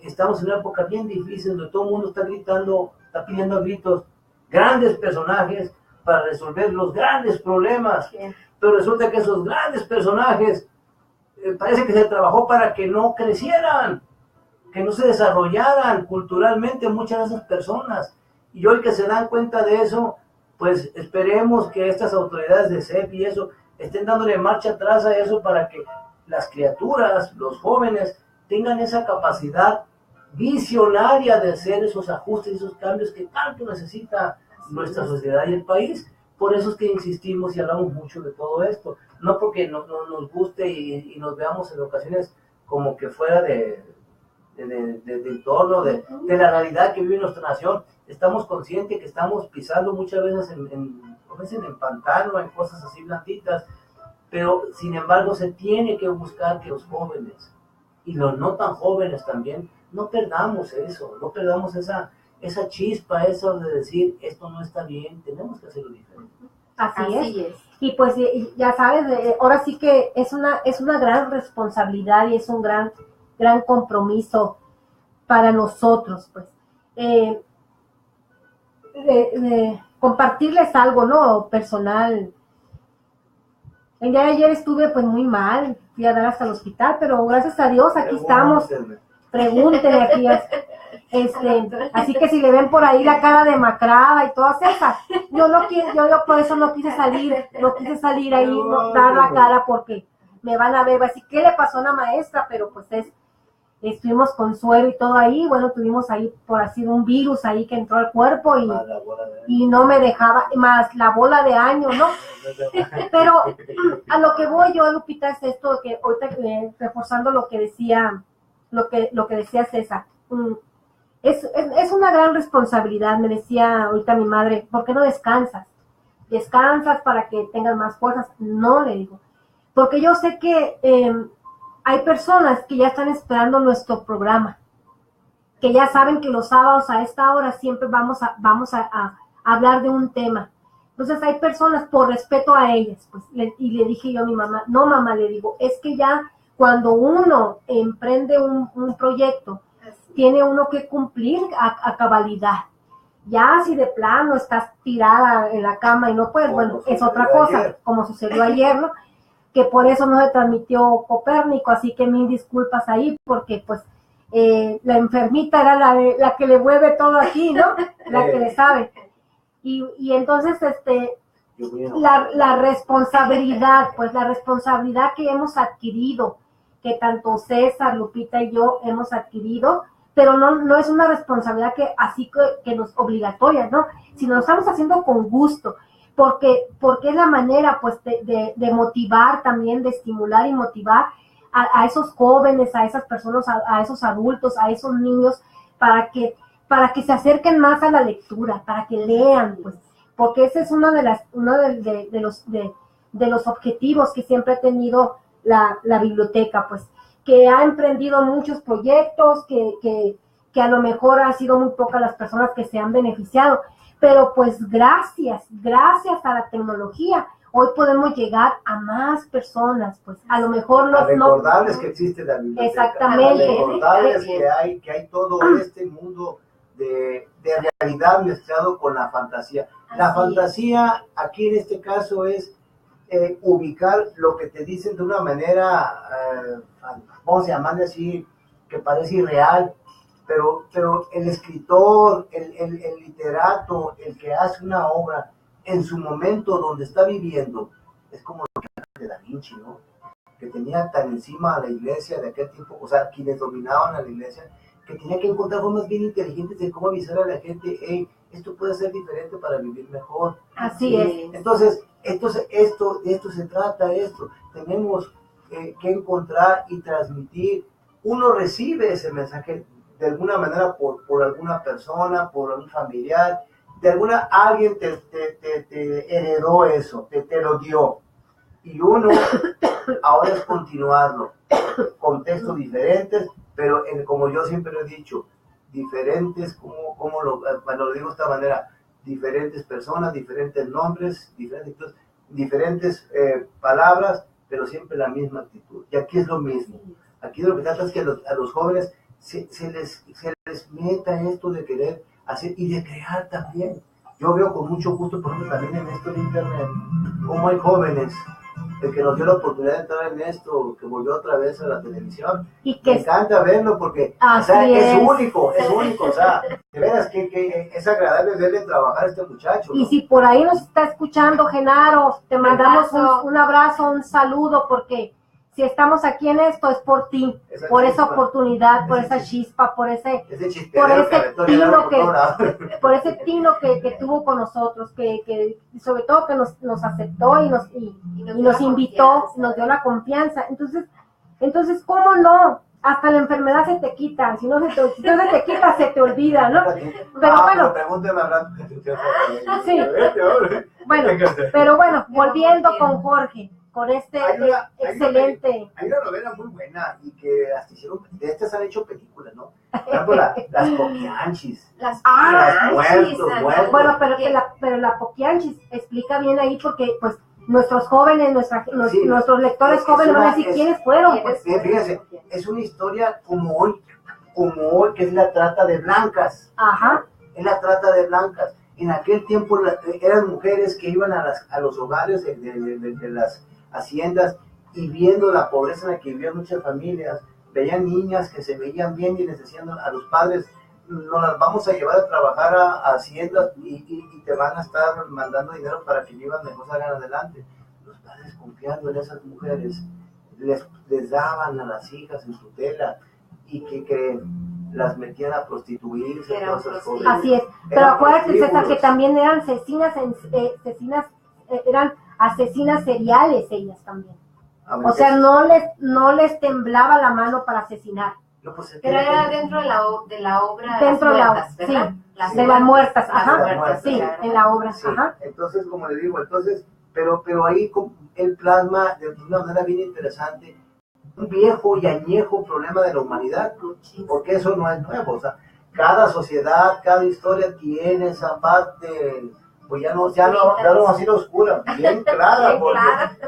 Estamos en una época bien difícil donde todo el mundo está gritando, está pidiendo a gritos grandes personajes para resolver los grandes problemas. Pero resulta que esos grandes personajes parece que se trabajó para que no crecieran, que no se desarrollaran culturalmente muchas de esas personas. Y hoy que se dan cuenta de eso, pues esperemos que estas autoridades de CEP y eso estén dándole marcha atrás a eso para que las criaturas, los jóvenes, tengan esa capacidad visionaria de hacer esos ajustes y esos cambios que tanto necesita nuestra sociedad y el país. Por eso es que insistimos y hablamos mucho de todo esto. No porque no nos guste y nos veamos en ocasiones como que fuera del entorno, de la realidad que vive nuestra nación. Estamos conscientes que estamos pisando muchas veces en pantano, en cosas así blanditas, pero sin embargo se tiene que buscar que los jóvenes y los no tan jóvenes también no perdamos eso, no perdamos esa chispa, eso de decir esto no está bien, tenemos que hacerlo diferente. Así es. Y pues ya sabes, ahora sí que es una gran responsabilidad y es un gran compromiso para nosotros, pues. Compartirles algo, ¿no? Personal. El día de ayer estuve pues muy mal, fui a dar hasta el hospital, pero gracias a Dios aquí estamos. Pregúntenle aquí. Así que si le ven por ahí la cara demacrada y todas esas, yo por eso no quise salir ahí, dar la cara porque me van a ver, así que le pasó a una maestra, pero pues estuvimos con suero y todo ahí, bueno, tuvimos ahí por así un virus ahí que entró al cuerpo y no me dejaba, más la bola de año, ¿no? Pero a lo que voy yo, Lupita, es esto, que ahorita reforzando lo que decía César, es una gran responsabilidad, me decía ahorita mi madre, ¿por qué no descansas? ¿Descansas para que tengas más fuerzas? No, le digo, porque yo sé que hay personas que ya están esperando nuestro programa, que ya saben que los sábados a esta hora siempre vamos a hablar de un tema. Entonces hay personas, por respeto a ellas, pues, y le dije yo a mi mamá, no mamá, le digo, es que ya cuando uno emprende un proyecto, tiene uno que cumplir a cabalidad. Ya si de plano estás tirada en la cama y no puedes, bueno, es otra cosa, como sucedió ayer, ¿no? Que por eso no se transmitió Copérnico, así que mil disculpas ahí, porque pues la enfermita era la que le mueve todo aquí, ¿no? La que le sabe. Y entonces, la responsabilidad, pues la responsabilidad que hemos adquirido, que tanto César, Lupita y yo hemos adquirido, pero no es una responsabilidad que nos obligatoria, ¿no? Sino lo estamos haciendo con gusto, porque es la manera, pues, de motivar también, de estimular y motivar a esos jóvenes, a esas personas, a esos adultos, a esos niños, para que se acerquen más a la lectura, para que lean, pues, porque ese es uno de los objetivos que siempre ha tenido la biblioteca, pues, que ha emprendido muchos proyectos, que a lo mejor han sido muy pocas las personas que se han beneficiado, pero pues gracias a la tecnología, hoy podemos llegar a más personas, pues a lo mejor recordarles que existe la biblioteca. Exactamente. Recordarles que hay todo este mundo de realidad mezclado con la fantasía. La fantasía aquí en este caso es ubicar lo que te dicen de una manera, vamos a llamarle así, que parece irreal, pero el escritor, el literato, el que hace una obra en su momento donde está viviendo, es como lo que habla de Da Vinci, ¿no? Que tenía tan encima a la iglesia de aquel tiempo, o sea, quienes dominaban a la iglesia, que tenía que encontrar formas bien inteligentes de cómo avisar a la gente, hey, esto puede ser diferente para vivir mejor. Así es. Entonces, de esto se trata esto. Tenemos que encontrar y transmitir. Uno recibe ese mensaje de alguna manera por alguna persona, por un familiar, alguien te heredó eso, te lo dio. Y uno ahora es continuarlo. Contextos diferentes, pero como yo siempre lo he dicho, diferentes, bueno, lo digo de esta manera, diferentes personas, diferentes nombres, diferentes palabras, pero siempre la misma actitud. Y aquí es lo mismo. Aquí lo que trata es que a los jóvenes se les meta esto de querer hacer y de crear también. Yo veo con mucho gusto, por ejemplo, también en esto de internet, cómo hay jóvenes, el que nos dio la oportunidad de entrar en esto, que volvió otra vez a la televisión. Y que me encanta verlo porque o sea, es único, o sea, de veras que es agradable verle trabajar a este muchacho, ¿no? Y si por ahí nos está escuchando, Genaro, te mandamos un abrazo, un saludo, porque si estamos aquí en esto es por ti, por esa oportunidad, por esa chispa, por ese tino que tuvo con nosotros, que sobre todo que nos aceptó y nos invitó, nos dio la confianza. Entonces, ¿cómo no? Hasta la enfermedad se te quita, si no se te quita, se te olvida, ¿no? Pero bueno. Sí. Bueno, pero bueno, volviendo con Jorge, con este excelente. Hay una novela muy buena y que hasta hicieron, de estas han hecho películas, ¿no? Por ejemplo, las Poquianchis. Las muertos. Bueno, pero la Poquianchis explica bien ahí porque, pues, nuestros jóvenes, nuestros lectores jóvenes van a decir quiénes fueron. Pues. Fíjense, es una historia como hoy, que es la trata de blancas. Ajá. Es la trata de blancas. En aquel tiempo eran mujeres que iban a los hogares de las haciendas y viendo la pobreza en la que vivían muchas familias, veían niñas que se veían bien y les decían a los padres, nos las vamos a llevar a trabajar a haciendas y te van a estar mandando dinero para que vivan mejor, salgan adelante. Los padres, confiando en esas mujeres, les daban a las hijas en tutela y que las metían a prostituirse. Así es, pero acuérdate, César, que también eran eran asesinas seriales ellas también. O sea, no les temblaba la mano para asesinar. No, pues, pero era dentro de la obra dentro de muertas, sí, las de las muertas, ajá, muertas, sí, claro. En la obra, sí. Ajá. Entonces, como le digo, pero ahí el plasma de una manera bien interesante un viejo y añejo problema de la humanidad, porque eso no es nuevo, o sea, cada sociedad, cada historia tiene esa parte, pues ya no así la oscura, bien clara, porque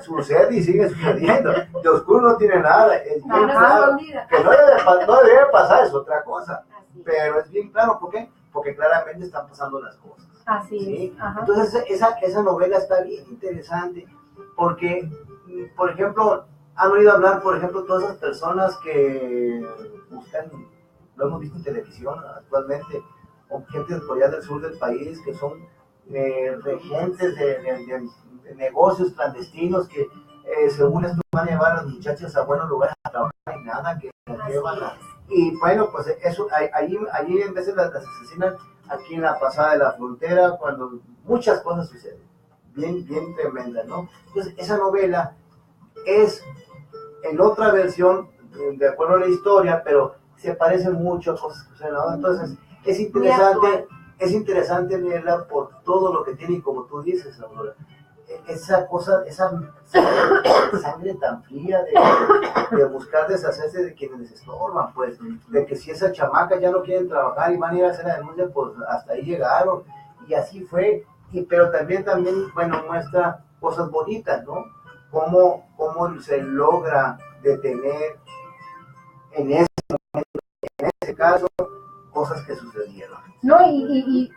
sucede y sigue sucediendo, de oscuro no tiene nada, es bien claro, que no debe pasar, es otra cosa, pero es bien claro, ¿por qué? Porque claramente están pasando las cosas. Así ¿sí? es. Ajá. Entonces esa novela está bien interesante, porque, por ejemplo, han oído hablar, por ejemplo, todas esas personas que buscan, lo hemos visto en televisión actualmente, o gente por allá del sur del país, que son regentes de negocios clandestinos que según esto van a llevar a las muchachas a buenos lugares a trabajar y nada, que las llevan a... Y bueno, pues eso, allí en vez de las asesinan, aquí en la pasada de la frontera, cuando muchas cosas suceden, bien tremendas, ¿no? Entonces, esa novela es en otra versión, de acuerdo a la historia, pero se parece mucho a cosas que suceden, ¿no? Entonces, es interesante leerla por todo lo que tiene, y como tú dices, Aurora, esa sangre tan fría de buscar deshacerse de quienes les estorban, pues, de que si esas chamacas ya no quieren trabajar y van a ir a hacer la denuncia, pues hasta ahí llegaron, y así fue, pero también, bueno, muestra cosas bonitas, ¿no? Cómo se logra detener en ese caso, cosas que sucedieron. No, y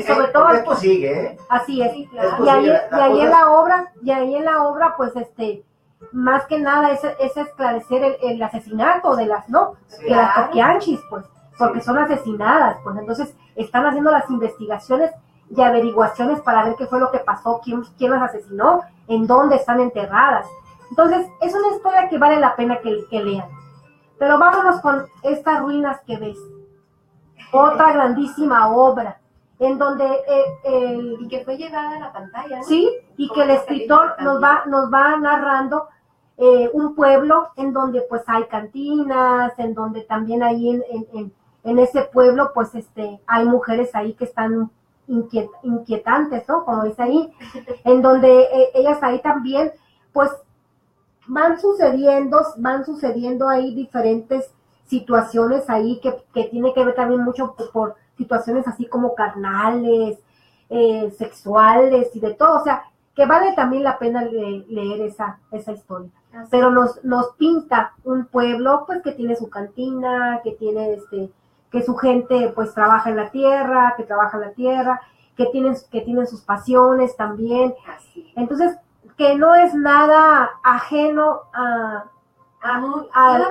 sobre todo esto sigue, ¿eh? Así es. Sí, claro. Y ahí en la obra, pues más que nada es esclarecer el asesinato de las, ¿no? Sí. De las toquianchis, pues, porque son asesinadas, pues entonces están haciendo las investigaciones y averiguaciones para ver qué fue lo que pasó, quién las asesinó, en dónde están enterradas. Entonces, es una historia que vale la pena que lean. Pero vámonos con estas ruinas que ves. Otra grandísima obra, en donde Y que fue llevada a la pantalla, ¿no? sí, y que el escritor nos va narrando un pueblo en donde pues hay cantinas, en donde también ahí en ese pueblo pues hay mujeres ahí que están inquietantes, ¿no? Como dice ahí, en donde ellas ahí también pues van sucediendo ahí diferentes situaciones ahí que tiene que ver también mucho por situaciones así como carnales, sexuales y de todo, o sea, que vale también la pena leer esa historia. Así. Pero nos pinta un pueblo pues que tiene su cantina, que tiene que su gente pues trabaja en la tierra, que tienen sus pasiones también. Así. Entonces, que no es nada ajeno a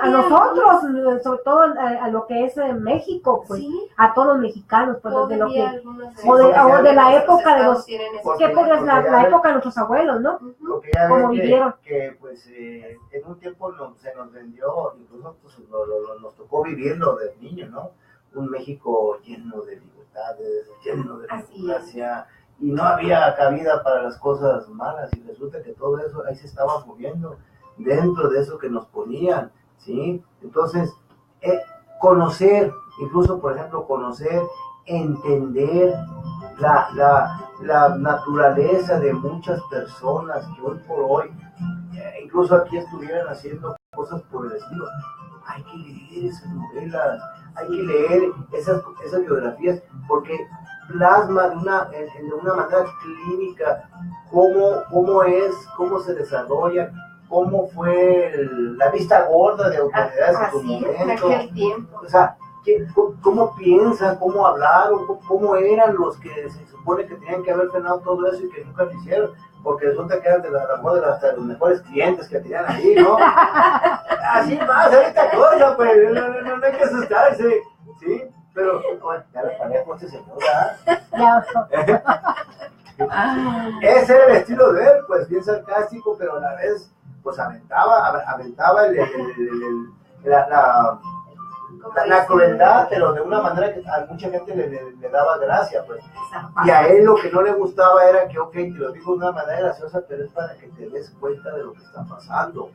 nosotros, sobre todo a lo que es México, pues, sí, a todos los mexicanos, pues, de lo que, o de la época de los, porque- que pues porque la época de nuestros abuelos, ¿no? Porque ya Como ven vivieron. que pues en un tiempo se nos vendió, incluso pues, nos tocó vivirlo de niño, ¿no? Un México lleno de libertades, lleno de democracia, y no había cabida para las cosas malas, y resulta que todo eso ahí se estaba moviendo dentro de eso que nos ponían, ¿sí? Entonces, conocer, incluso por ejemplo, entender la naturaleza de muchas personas que hoy por hoy, incluso aquí estuvieran haciendo cosas por el estilo. Hay que leer esas novelas, hay que leer esas biografías, porque plasma de una manera clínica cómo se desarrolla, cómo fue la vista gorda de autoridades en su momento. En aquel tiempo. O sea, cómo piensan, cómo hablaron, cómo eran los que se supone que tenían que haber frenado todo eso y que nunca lo hicieron, porque resulta que eran de hasta los mejores clientes que tenían ahí, ¿no? Así pasa esta cosa, pues, no hay que asustarse, ¿sí? Pero, bueno, ya le paré con este señor, ¿verdad? Ese era el estilo de él, pues, bien sarcástico, pero a la vez, pues, aventaba la crueldad, pero de una manera que a mucha gente le daba gracia, pues. Y a él lo que no le gustaba era que, ok, te lo digo de una manera graciosa, pero es para que te des cuenta de lo que está pasando.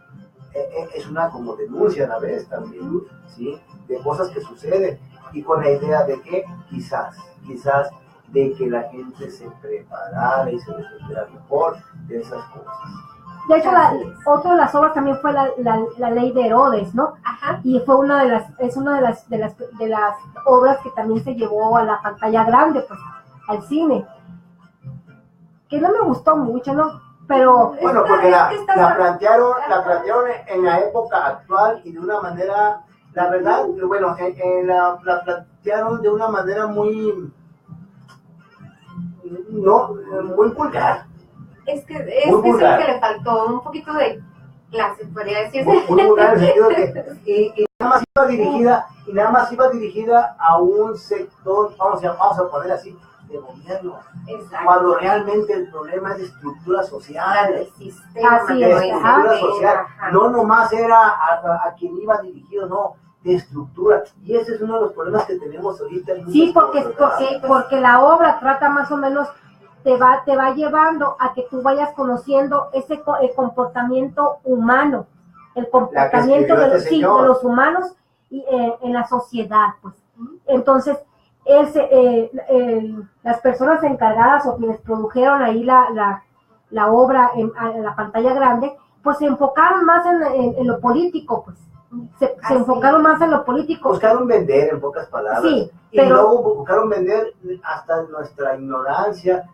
Es una como denuncia a la vez también, ¿sí? De cosas que suceden, y con la idea de que quizás de que la gente se preparara y se defendiera mejor de esas cosas. De hecho, otra de las obras también fue la ley de Herodes, ¿no? Ajá. Y fue una de las obras que también se llevó a la pantalla grande, pues, al cine. Que no me gustó mucho, ¿no? Pero bueno, porque la plantearon en la época actual y de una manera, la verdad, bueno, la plantearon de una manera muy vulgar. Es que eso es lo que le faltó, un poquito de clase, podría decirse. Muy vulgar, en el sentido que, y nada más iba dirigida a un sector, vamos a poner así, de gobierno. Exacto. Cuando realmente el problema es de estructura social. Del sistema. Así De es, estructura social. Ajá. No nomás era a quien iba dirigido, no, de estructura. Y ese es uno de los problemas que tenemos ahorita. sí, porque la obra trata más o menos, te va llevando a que tú vayas conociendo el comportamiento humano, el comportamiento de los humanos y en la sociedad, pues. Entonces, las personas encargadas o quienes produjeron ahí la obra en la pantalla grande, pues se enfocaron más en lo político, pues. Se enfocaron más en lo político. Buscaron vender, en pocas palabras. Sí, y luego buscaron vender hasta nuestra ignorancia,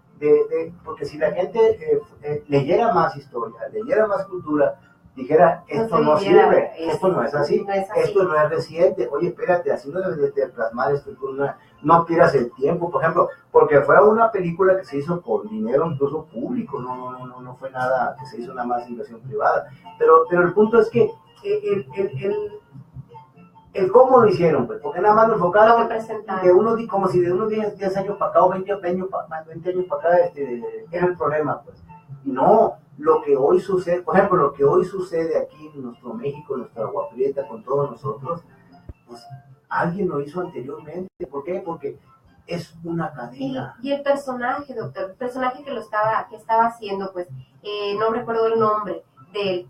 porque si la gente leyera más historia, leyera más cultura, dijera, esto no sirve, esto no es así, no es así. esto no es reciente, oye, espérate, así no debes de plasmar esto, no pierdas el tiempo, por ejemplo, porque fue una película que se hizo con dinero incluso público, no fue nada que se hizo nada más inversión privada, pero el punto es que el cómo lo hicieron, pues, porque nada más lo enfocaron como si de unos 10 años para acá o 20 años para acá era el problema, pues. No, lo que hoy sucede, por ejemplo, lo que hoy sucede aquí en nuestro México, en nuestra Agua Prieta, con todos nosotros, pues alguien lo hizo anteriormente. ¿Por qué? Porque es una cadena. Y el personaje, doctor, el personaje que estaba haciendo, pues, no recuerdo el nombre de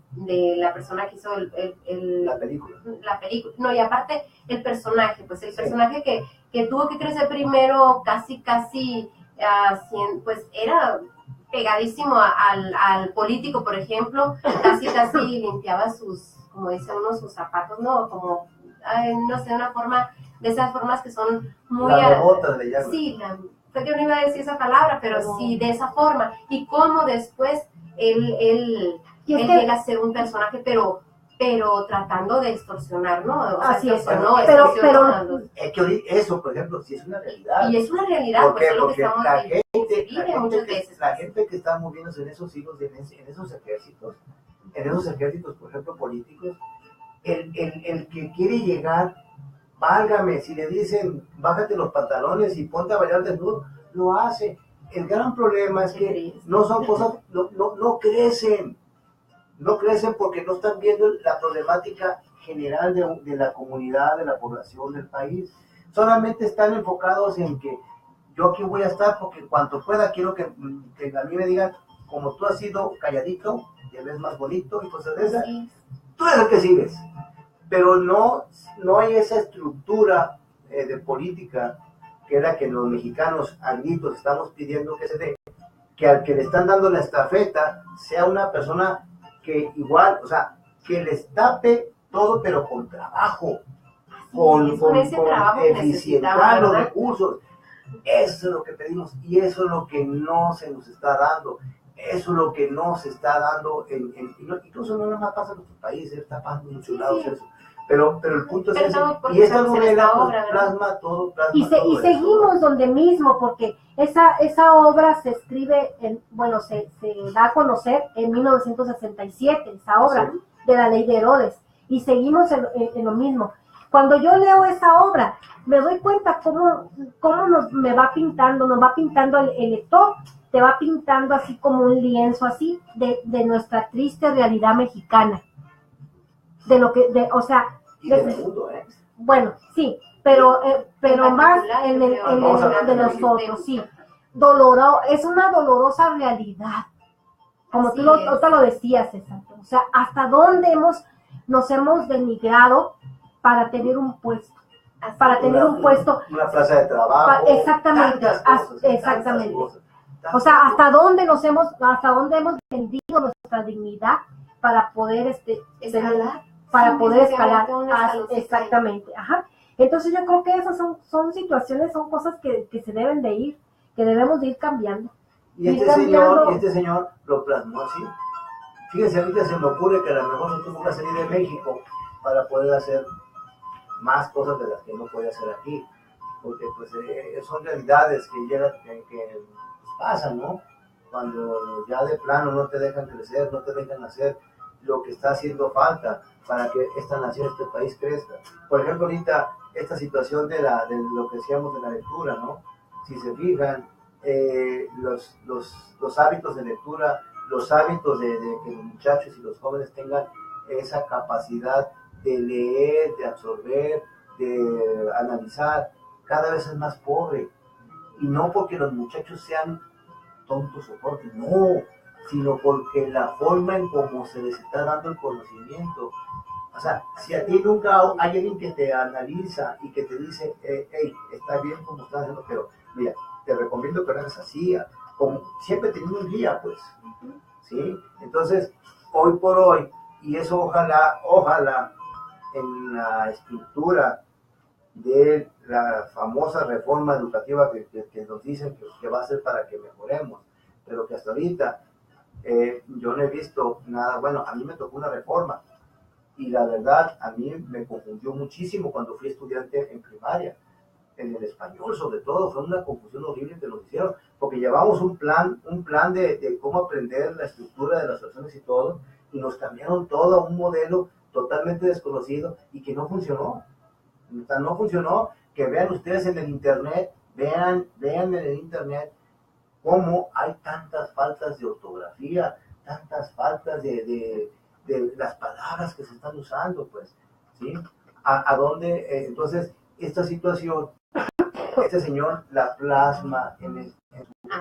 la persona que hizo la película. No, y aparte el personaje, pues el personaje que tuvo que crecer primero casi, pues era pegadísimo al político, por ejemplo, casi limpiaba como dice uno, sus zapatos, ¿no? Como, no sé, una forma, de esas formas que son muy... Las botas le llaman. Sí, sé que no iba a decir esa palabra, pero sí, de esa forma. Y cómo después él llega a ser un personaje, pero tratando de extorsionar, ¿no? O sea, así es, pero eso, por ejemplo, sí es una realidad. Y es una realidad, ¿por qué? Pues, Porque la gente que está moviéndose en esos hilos, en esos ejércitos, por ejemplo, políticos, el que quiere llegar, válgame, si le dicen, bájate los pantalones y ponte a bailar desnudo, lo hace. El gran problema es que no son cosas, no crecen. No crecen porque no están viendo la problemática general de la comunidad, de la población del país. Solamente están enfocados en que yo aquí voy a estar porque cuanto pueda quiero que a mí me digan, como tú has sido calladito, te ves más bonito y cosas de esas. Tú eres el que sigues. Pero no hay esa estructura de política que es la que los mexicanos a gritos estamos pidiendo que se dé, que al que le están dando la estafeta sea una persona que igual, o sea, que les tape todo, pero con trabajo, con eficientar los recursos. Eso es lo que pedimos y eso es lo que no se nos está dando. Eso es lo que no se está dando, incluso no nada más pasa en nuestro país, está pasando en muchos lados eso. Pero el punto es ese. Y esta novela pues, plasma todo. Y seguimos donde mismo, porque esa obra se escribe, se da a conocer en 1967, esa obra de la Ley de Herodes. Y seguimos en lo mismo. Cuando yo leo esa obra, me doy cuenta cómo me va pintando, nos va pintando el lector, te va pintando así como un lienzo así de nuestra triste realidad mexicana. De lo que, o sea... del mundo, Bueno, sí, pero más en de nosotros, sí. Es una dolorosa realidad. Como tú lo decías, César. O sea, hasta dónde nos hemos denigrado para tener un puesto. Una plaza de trabajo. Exactamente. O sea, hasta dónde hemos vendido nuestra dignidad para poder escalar. Exactamente. Ajá. Entonces yo creo que esas son situaciones, son cosas que se deben de ir, que debemos de ir cambiando. Y este señor lo plasmó así. Fíjense, ahorita se me ocurre que a lo mejor se tuvo que salir de México para poder hacer más cosas de las que no puede hacer aquí. Porque pues son realidades que pasan, ¿no? Cuando ya de plano no te dejan crecer, no te dejan hacer lo que está haciendo falta para que esta nación, este país crezca. Por ejemplo, ahorita esta situación de lo que decíamos de la lectura, ¿no? Si se fijan, los hábitos de lectura, los hábitos de que los muchachos y los jóvenes tengan esa capacidad de leer, de absorber, de analizar, cada vez es más pobre. Y no porque los muchachos sean tontos o torpes, no, sino porque la forma en cómo se les está dando el conocimiento. O sea, si a ti nunca hay alguien que te analiza y que te dice, hey, está bien como estás haciendo, pero mira, te recomiendo que lo hagas así, como siempre teniendo un guía, pues, ¿sí? Entonces, hoy por hoy, y eso ojalá, en la estructura de la famosa reforma educativa que nos dicen que va a ser para que mejoremos, pero que hasta ahorita Yo no he visto nada, bueno, a mí me tocó una reforma y la verdad a mí me confundió muchísimo cuando fui estudiante en primaria, en el español sobre todo, fue una confusión horrible que nos hicieron, porque llevamos un plan de cómo aprender la estructura de las oraciones y todo, y nos cambiaron todo a un modelo totalmente desconocido y que no funcionó. O sea, no funcionó. Que vean ustedes en el internet, vean en el internet cómo hay tantas faltas de ortografía, tantas faltas de las palabras que se están usando, pues, ¿sí? ¿A dónde? Entonces, esta situación, este señor la plasma en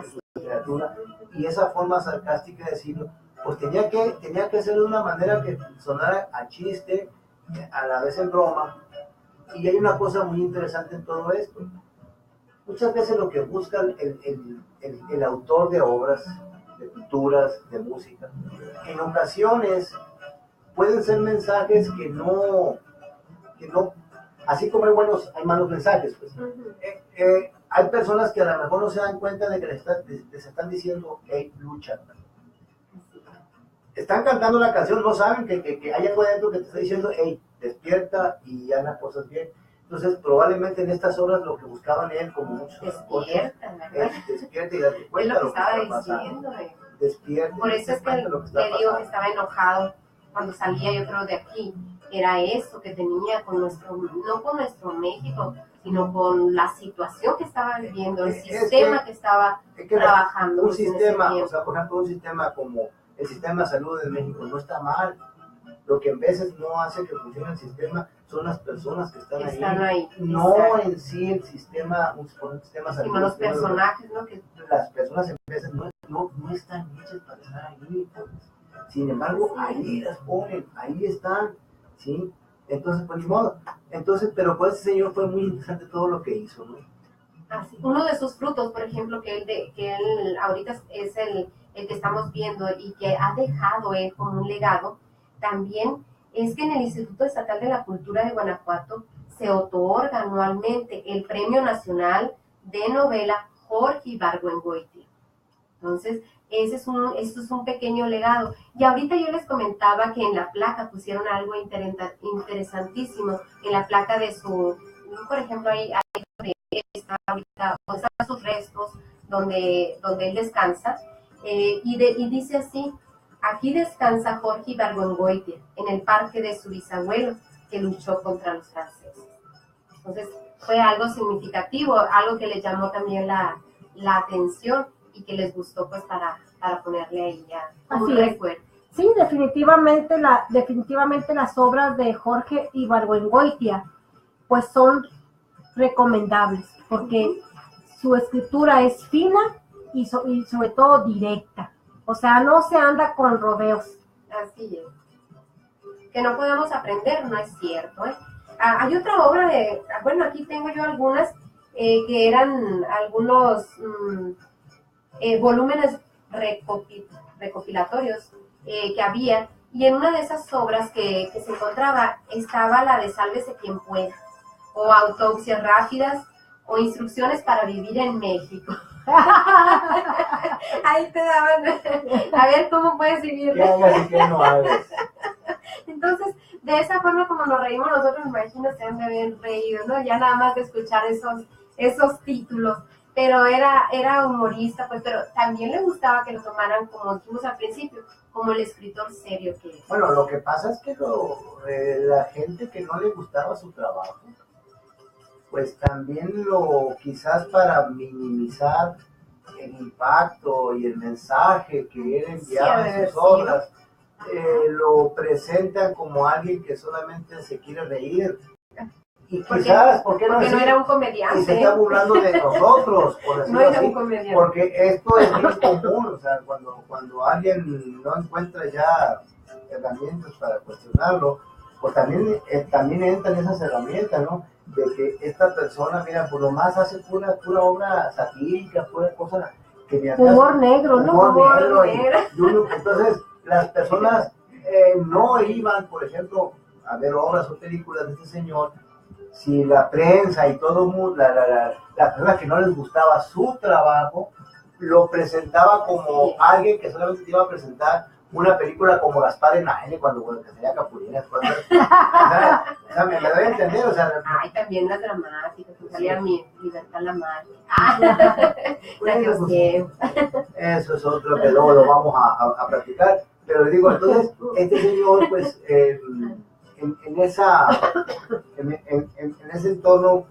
su literatura, y esa forma sarcástica de decirlo, pues tenía que hacerlo de una manera que sonara a chiste, a la vez en broma. Y hay una cosa muy interesante en todo esto. Muchas veces lo que busca el autor de obras, de pinturas, de música, en ocasiones pueden ser mensajes que no, así como hay malos mensajes, pues. Hay personas que a lo mejor no se dan cuenta de que les están diciendo, hey, lucha. Están cantando la canción, no saben que hay algo adentro que te está diciendo, hey, despierta y haz las cosas bien. Entonces, probablemente en estas obras lo que buscaban él, como muchos despierta, despierta y date cuenta es lo que está estaba diciendo. Despierta. Por eso es que le digo que estaba enojado cuando salía, yo creo, de aquí. Era eso que tenía con no con nuestro México, sino con la situación que estaba viviendo, el sistema que estaba trabajando. Un sistema, o sea, por ejemplo, un sistema como el sistema de salud de México no está mal. Lo que en veces no hace que funcione el sistema son las personas que están ahí. No exacto. En sí el sistema, un sistema salud. Los personajes, ¿no? Las personas en veces no están hechas para estar ahí. Pues. Sin embargo, ahí las ponen, ahí están, ¿sí? Entonces, pues ni modo. Entonces, pero pues ese señor fue muy interesante todo lo que hizo, ¿no? Así, uno de sus frutos, por ejemplo, que él ahorita es el que estamos viendo y que ha dejado él como un legado, también es que en el Instituto Estatal de la Cultura de Guanajuato se otorga anualmente el Premio Nacional de Novela Jorge Ibargüengoitia. Entonces, esto es un pequeño legado. Y ahorita yo les comentaba que en la placa pusieron algo interesantísimo. En la placa de su, por ejemplo, ahí está ahorita, están sus restos donde él descansa. Y dice así: aquí descansa Jorge Ibargüengoitia, en el parque de su bisabuelo, que luchó contra los franceses. Entonces, fue algo significativo, algo que les llamó también la atención y que les gustó, pues, para ponerle ahí ya un recuerdo. Sí, definitivamente las obras de Jorge Ibargüengoitia, pues, son recomendables, porque su escritura es fina y sobre todo directa. O sea, no se anda con rodeos. Así es. Que no podemos aprender, no es cierto, ¿eh? Hay otra obra bueno, aquí tengo yo algunas que eran algunos volúmenes recopilatorios que había, y en una de esas obras que se encontraba estaba la de Sálvese quien pueda, o Autopsias rápidas, o Instrucciones para vivir en México. Ahí te daban a ver cómo puedes vivir. ¿Qué hagas y qué no hagas? Entonces, de esa forma como nos reímos nosotros, me imagino se han de haber reído, ¿no? Ya nada más de escuchar esos títulos. Pero era humorista, pues, pero también le gustaba que lo tomaran, como dijimos al principio, como el escritor serio que es. Bueno, lo que pasa es que la gente que no le gustaba su trabajo, pues también quizás para minimizar el impacto y el mensaje que él enviaba en sus obras, lo presentan como alguien que solamente se quiere reír. Y quizás, ¿por qué no porque no era un comediante? Y se está burlando de nosotros, por decirlo no era así, un comediante. Porque esto es muy común, o sea, cuando alguien no encuentra ya herramientas para cuestionarlo, pues también entran esas herramientas, ¿no? De que esta persona, mira, por lo más hace pura obra satírica, pura cosa que ni acaso, humor negro, ¿no? Humor negro. Entonces, las personas no iban, por ejemplo, a ver obras o películas de este señor, si la prensa y todo el mundo, las personas que no les gustaba su trabajo, lo presentaba como alguien que solamente te iba a presentar una película como Gaspar en la N cuando tenía Capulina. O sea, me doy a entender, o sea. Ay, también las dramáticas, que salía Sí. mi Libertad Lamarque. Bueno, eso es otro que luego lo vamos a platicar. Pero le digo, entonces, este señor, pues, en ese entorno,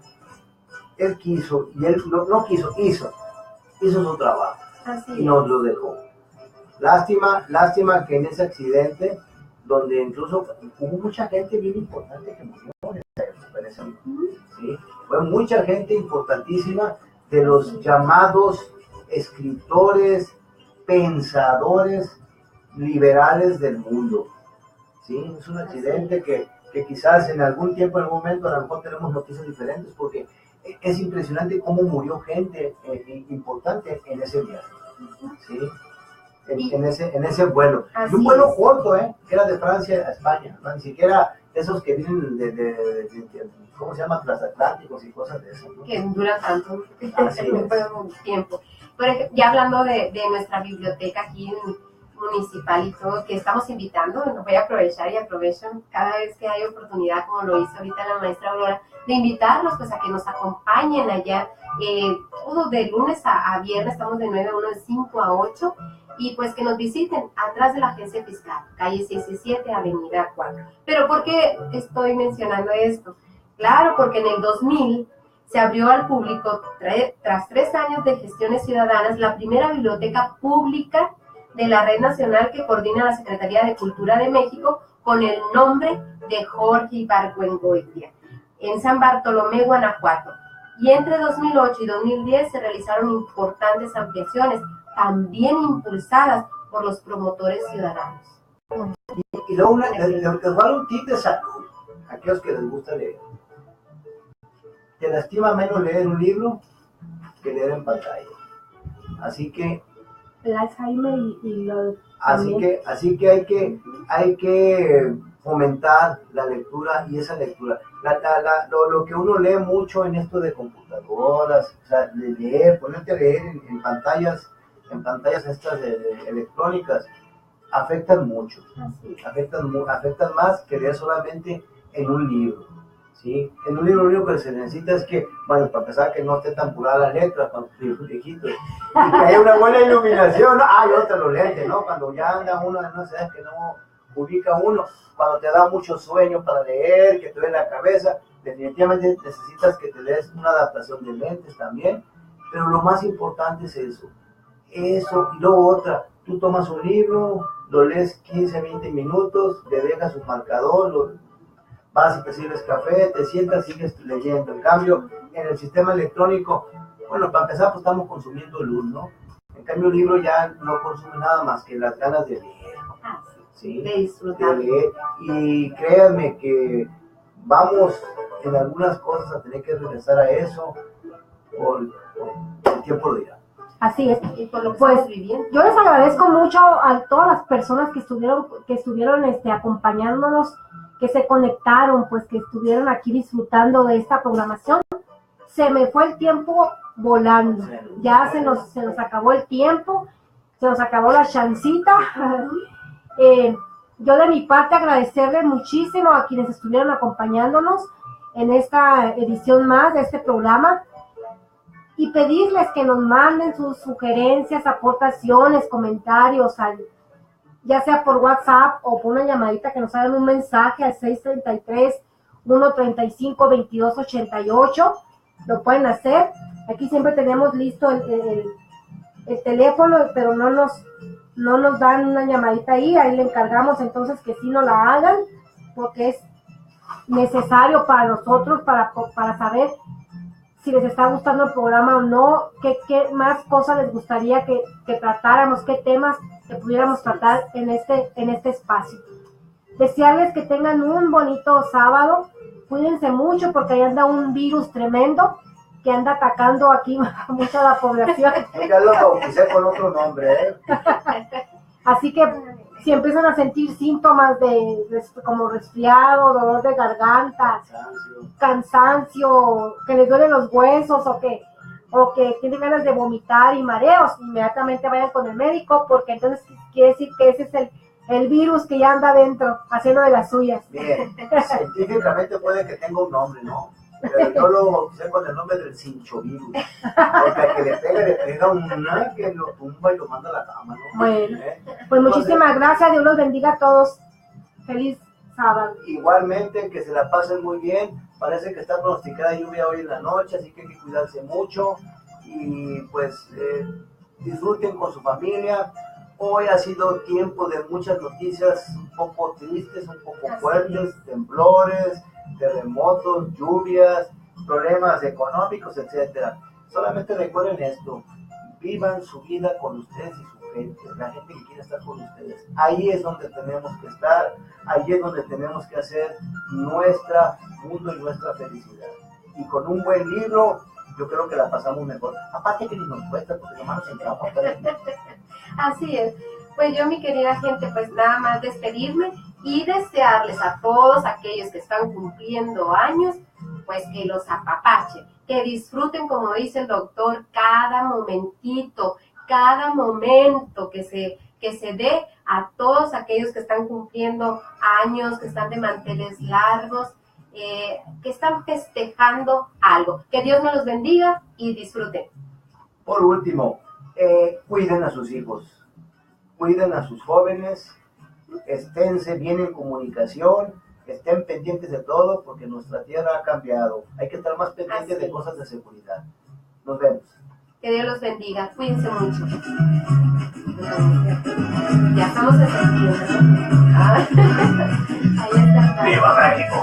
él quiso, y él no quiso, hizo su trabajo Así y nos lo dejó. Lástima que en ese accidente, donde incluso hubo mucha gente bien importante que murió en ese momento, ¿sí? Fue mucha gente importantísima de los llamados escritores, pensadores liberales del mundo, ¿sí? Es un accidente que quizás en algún tiempo, en algún momento, a lo mejor tenemos noticias diferentes, porque es impresionante cómo murió gente importante en ese viaje, ¿sí? En ese vuelo. Y un vuelo corto, que era de Francia a España, ¿no? Ni siquiera esos que vienen de ¿cómo se llama? Transatlánticos y cosas de eso, ¿no? Que duran tanto Así es. tiempo. Por ejemplo, ya hablando de nuestra biblioteca aquí municipal y todo, que estamos invitando, voy a aprovechar y aprovecho cada vez que hay oportunidad, como lo hizo ahorita la maestra Aurora, de invitarlos pues a que nos acompañen allá, todo de lunes a viernes, estamos de 9 a 1, de 5 a 8, y pues que nos visiten atrás de la agencia fiscal, calle 67, avenida 4. Pero ¿por qué estoy mencionando esto? Claro, porque en el 2000 se abrió al público, tras 3 años de gestiones ciudadanas, la primera biblioteca pública de la red nacional que coordina la Secretaría de Cultura de México con el nombre de Jorge Ibargüengoitia, en San Bartolomé, Guanajuato. Y entre 2008 y 2010 se realizaron importantes ampliaciones, también impulsadas por los promotores ciudadanos. Y luego les voy a dar un tip de salud a aquellos que les gusta leer. Te lastima menos leer un libro que leer en pantalla. Así que El Alzheimer y lo Así que hay que fomentar la lectura y esa lectura. Lo que uno lee mucho en esto de computadoras, o sea, de leer, ponerte a leer en pantallas estas electrónicas, afectan mucho. Afectan más que leer solamente en un libro. ¿Sí? En un libro lo único que se necesita es que, bueno, para empezar, que no esté tan pura la letra, cuando libros viejitos, y que haya una buena iluminación, ¿no? Y otra, los lentes, ¿no? Cuando ya anda uno en unas edades que no ubica uno, cuando te da mucho sueño para leer, que te duele la cabeza, definitivamente necesitas que te des una adaptación de lentes también, pero lo más importante es eso, y luego otra, tú tomas un libro, lo lees 15, 20 minutos, le dejas un marcador, vas y te sirves café, te sientas, sigues leyendo. En cambio, en el sistema electrónico, bueno, para empezar, pues estamos consumiendo luz, ¿no? En cambio, el libro ya no consume nada más que las ganas de leer, ¿sí? De disfrutar. De leer. Y créanme que vamos en algunas cosas a tener que regresar a eso, por el tiempo lo dirá. Así es. Y por lo que Pues, estamos viviendo. yo les agradezco mucho a todas las personas que estuvieron acompañándonos, que se conectaron, pues que estuvieron aquí disfrutando de esta programación. Se me fue el tiempo volando. Ya se nos acabó el tiempo, se nos acabó la chancita. Yo de mi parte agradecerles muchísimo a quienes estuvieron acompañándonos en esta edición más de este programa y pedirles que nos manden sus sugerencias, aportaciones, comentarios ya sea por WhatsApp o por una llamadita, que nos hagan un mensaje al 633-135-2288. Lo pueden hacer. Aquí siempre tenemos listo el teléfono, pero no nos dan una llamadita ahí le encargamos entonces que sí nos la hagan, porque es necesario para nosotros, para saber si les está gustando el programa o no, qué más cosas les gustaría que tratáramos, qué temas que pudiéramos tratar en este espacio. Desearles que tengan un bonito sábado, cuídense mucho porque ahí anda un virus tremendo que anda atacando aquí mucho a la población. Ya lo bauticé con otro nombre, Así que si empiezan a sentir síntomas como resfriado, dolor de garganta, cansancio, que les duelen los huesos o que o que tienen ganas de vomitar y mareos, inmediatamente vayan con el médico, porque entonces quiere decir que ese es el virus que ya anda adentro, haciendo de las suyas. Bien, científicamente puede que tenga un nombre, ¿no? Pero yo lo bauticé con el nombre del cinchovirus, porque al que le pega una que lo tumba y lo manda a la cama, ¿no? Bueno, pues muchísimas gracias, Dios los bendiga a todos. Feliz sábado. Igualmente, que se la pasen muy bien. Parece que está pronosticada lluvia hoy en la noche, así que hay que cuidarse mucho y pues disfruten con su familia. Hoy ha sido tiempo de muchas noticias un poco tristes, un poco fuertes, temblores, terremotos, lluvias, problemas económicos, etcétera. Solamente recuerden esto: vivan su vida con ustedes y su gente, la gente que quiere estar con ustedes. Ahí es donde tenemos que estar, ahí es donde tenemos que hacer nuestro mundo y nuestra felicidad. Y con un buen libro, yo creo que la pasamos mejor. Aparte que ni nos cuesta, porque nomás nos entramos a estar aquí. Así es. Pues yo, mi querida gente, pues nada más despedirme y desearles a todos aquellos que están cumpliendo años, pues que los apapachen, que disfruten, como dice el doctor, cada momentito, cada momento que se dé a todos aquellos que están cumpliendo años, que están de manteles largos, que están festejando algo. Que Dios me los bendiga y disfruten. Por último, cuiden a sus hijos, cuiden a sus jóvenes, esténse bien en comunicación, estén pendientes de todo, porque nuestra tierra ha cambiado. Hay que estar más pendientes de cosas de seguridad. Nos vemos. Que Dios los bendiga. Cuídense mucho. Ya estamos en septiembre, ¿no? Ahí está. ¡Viva México!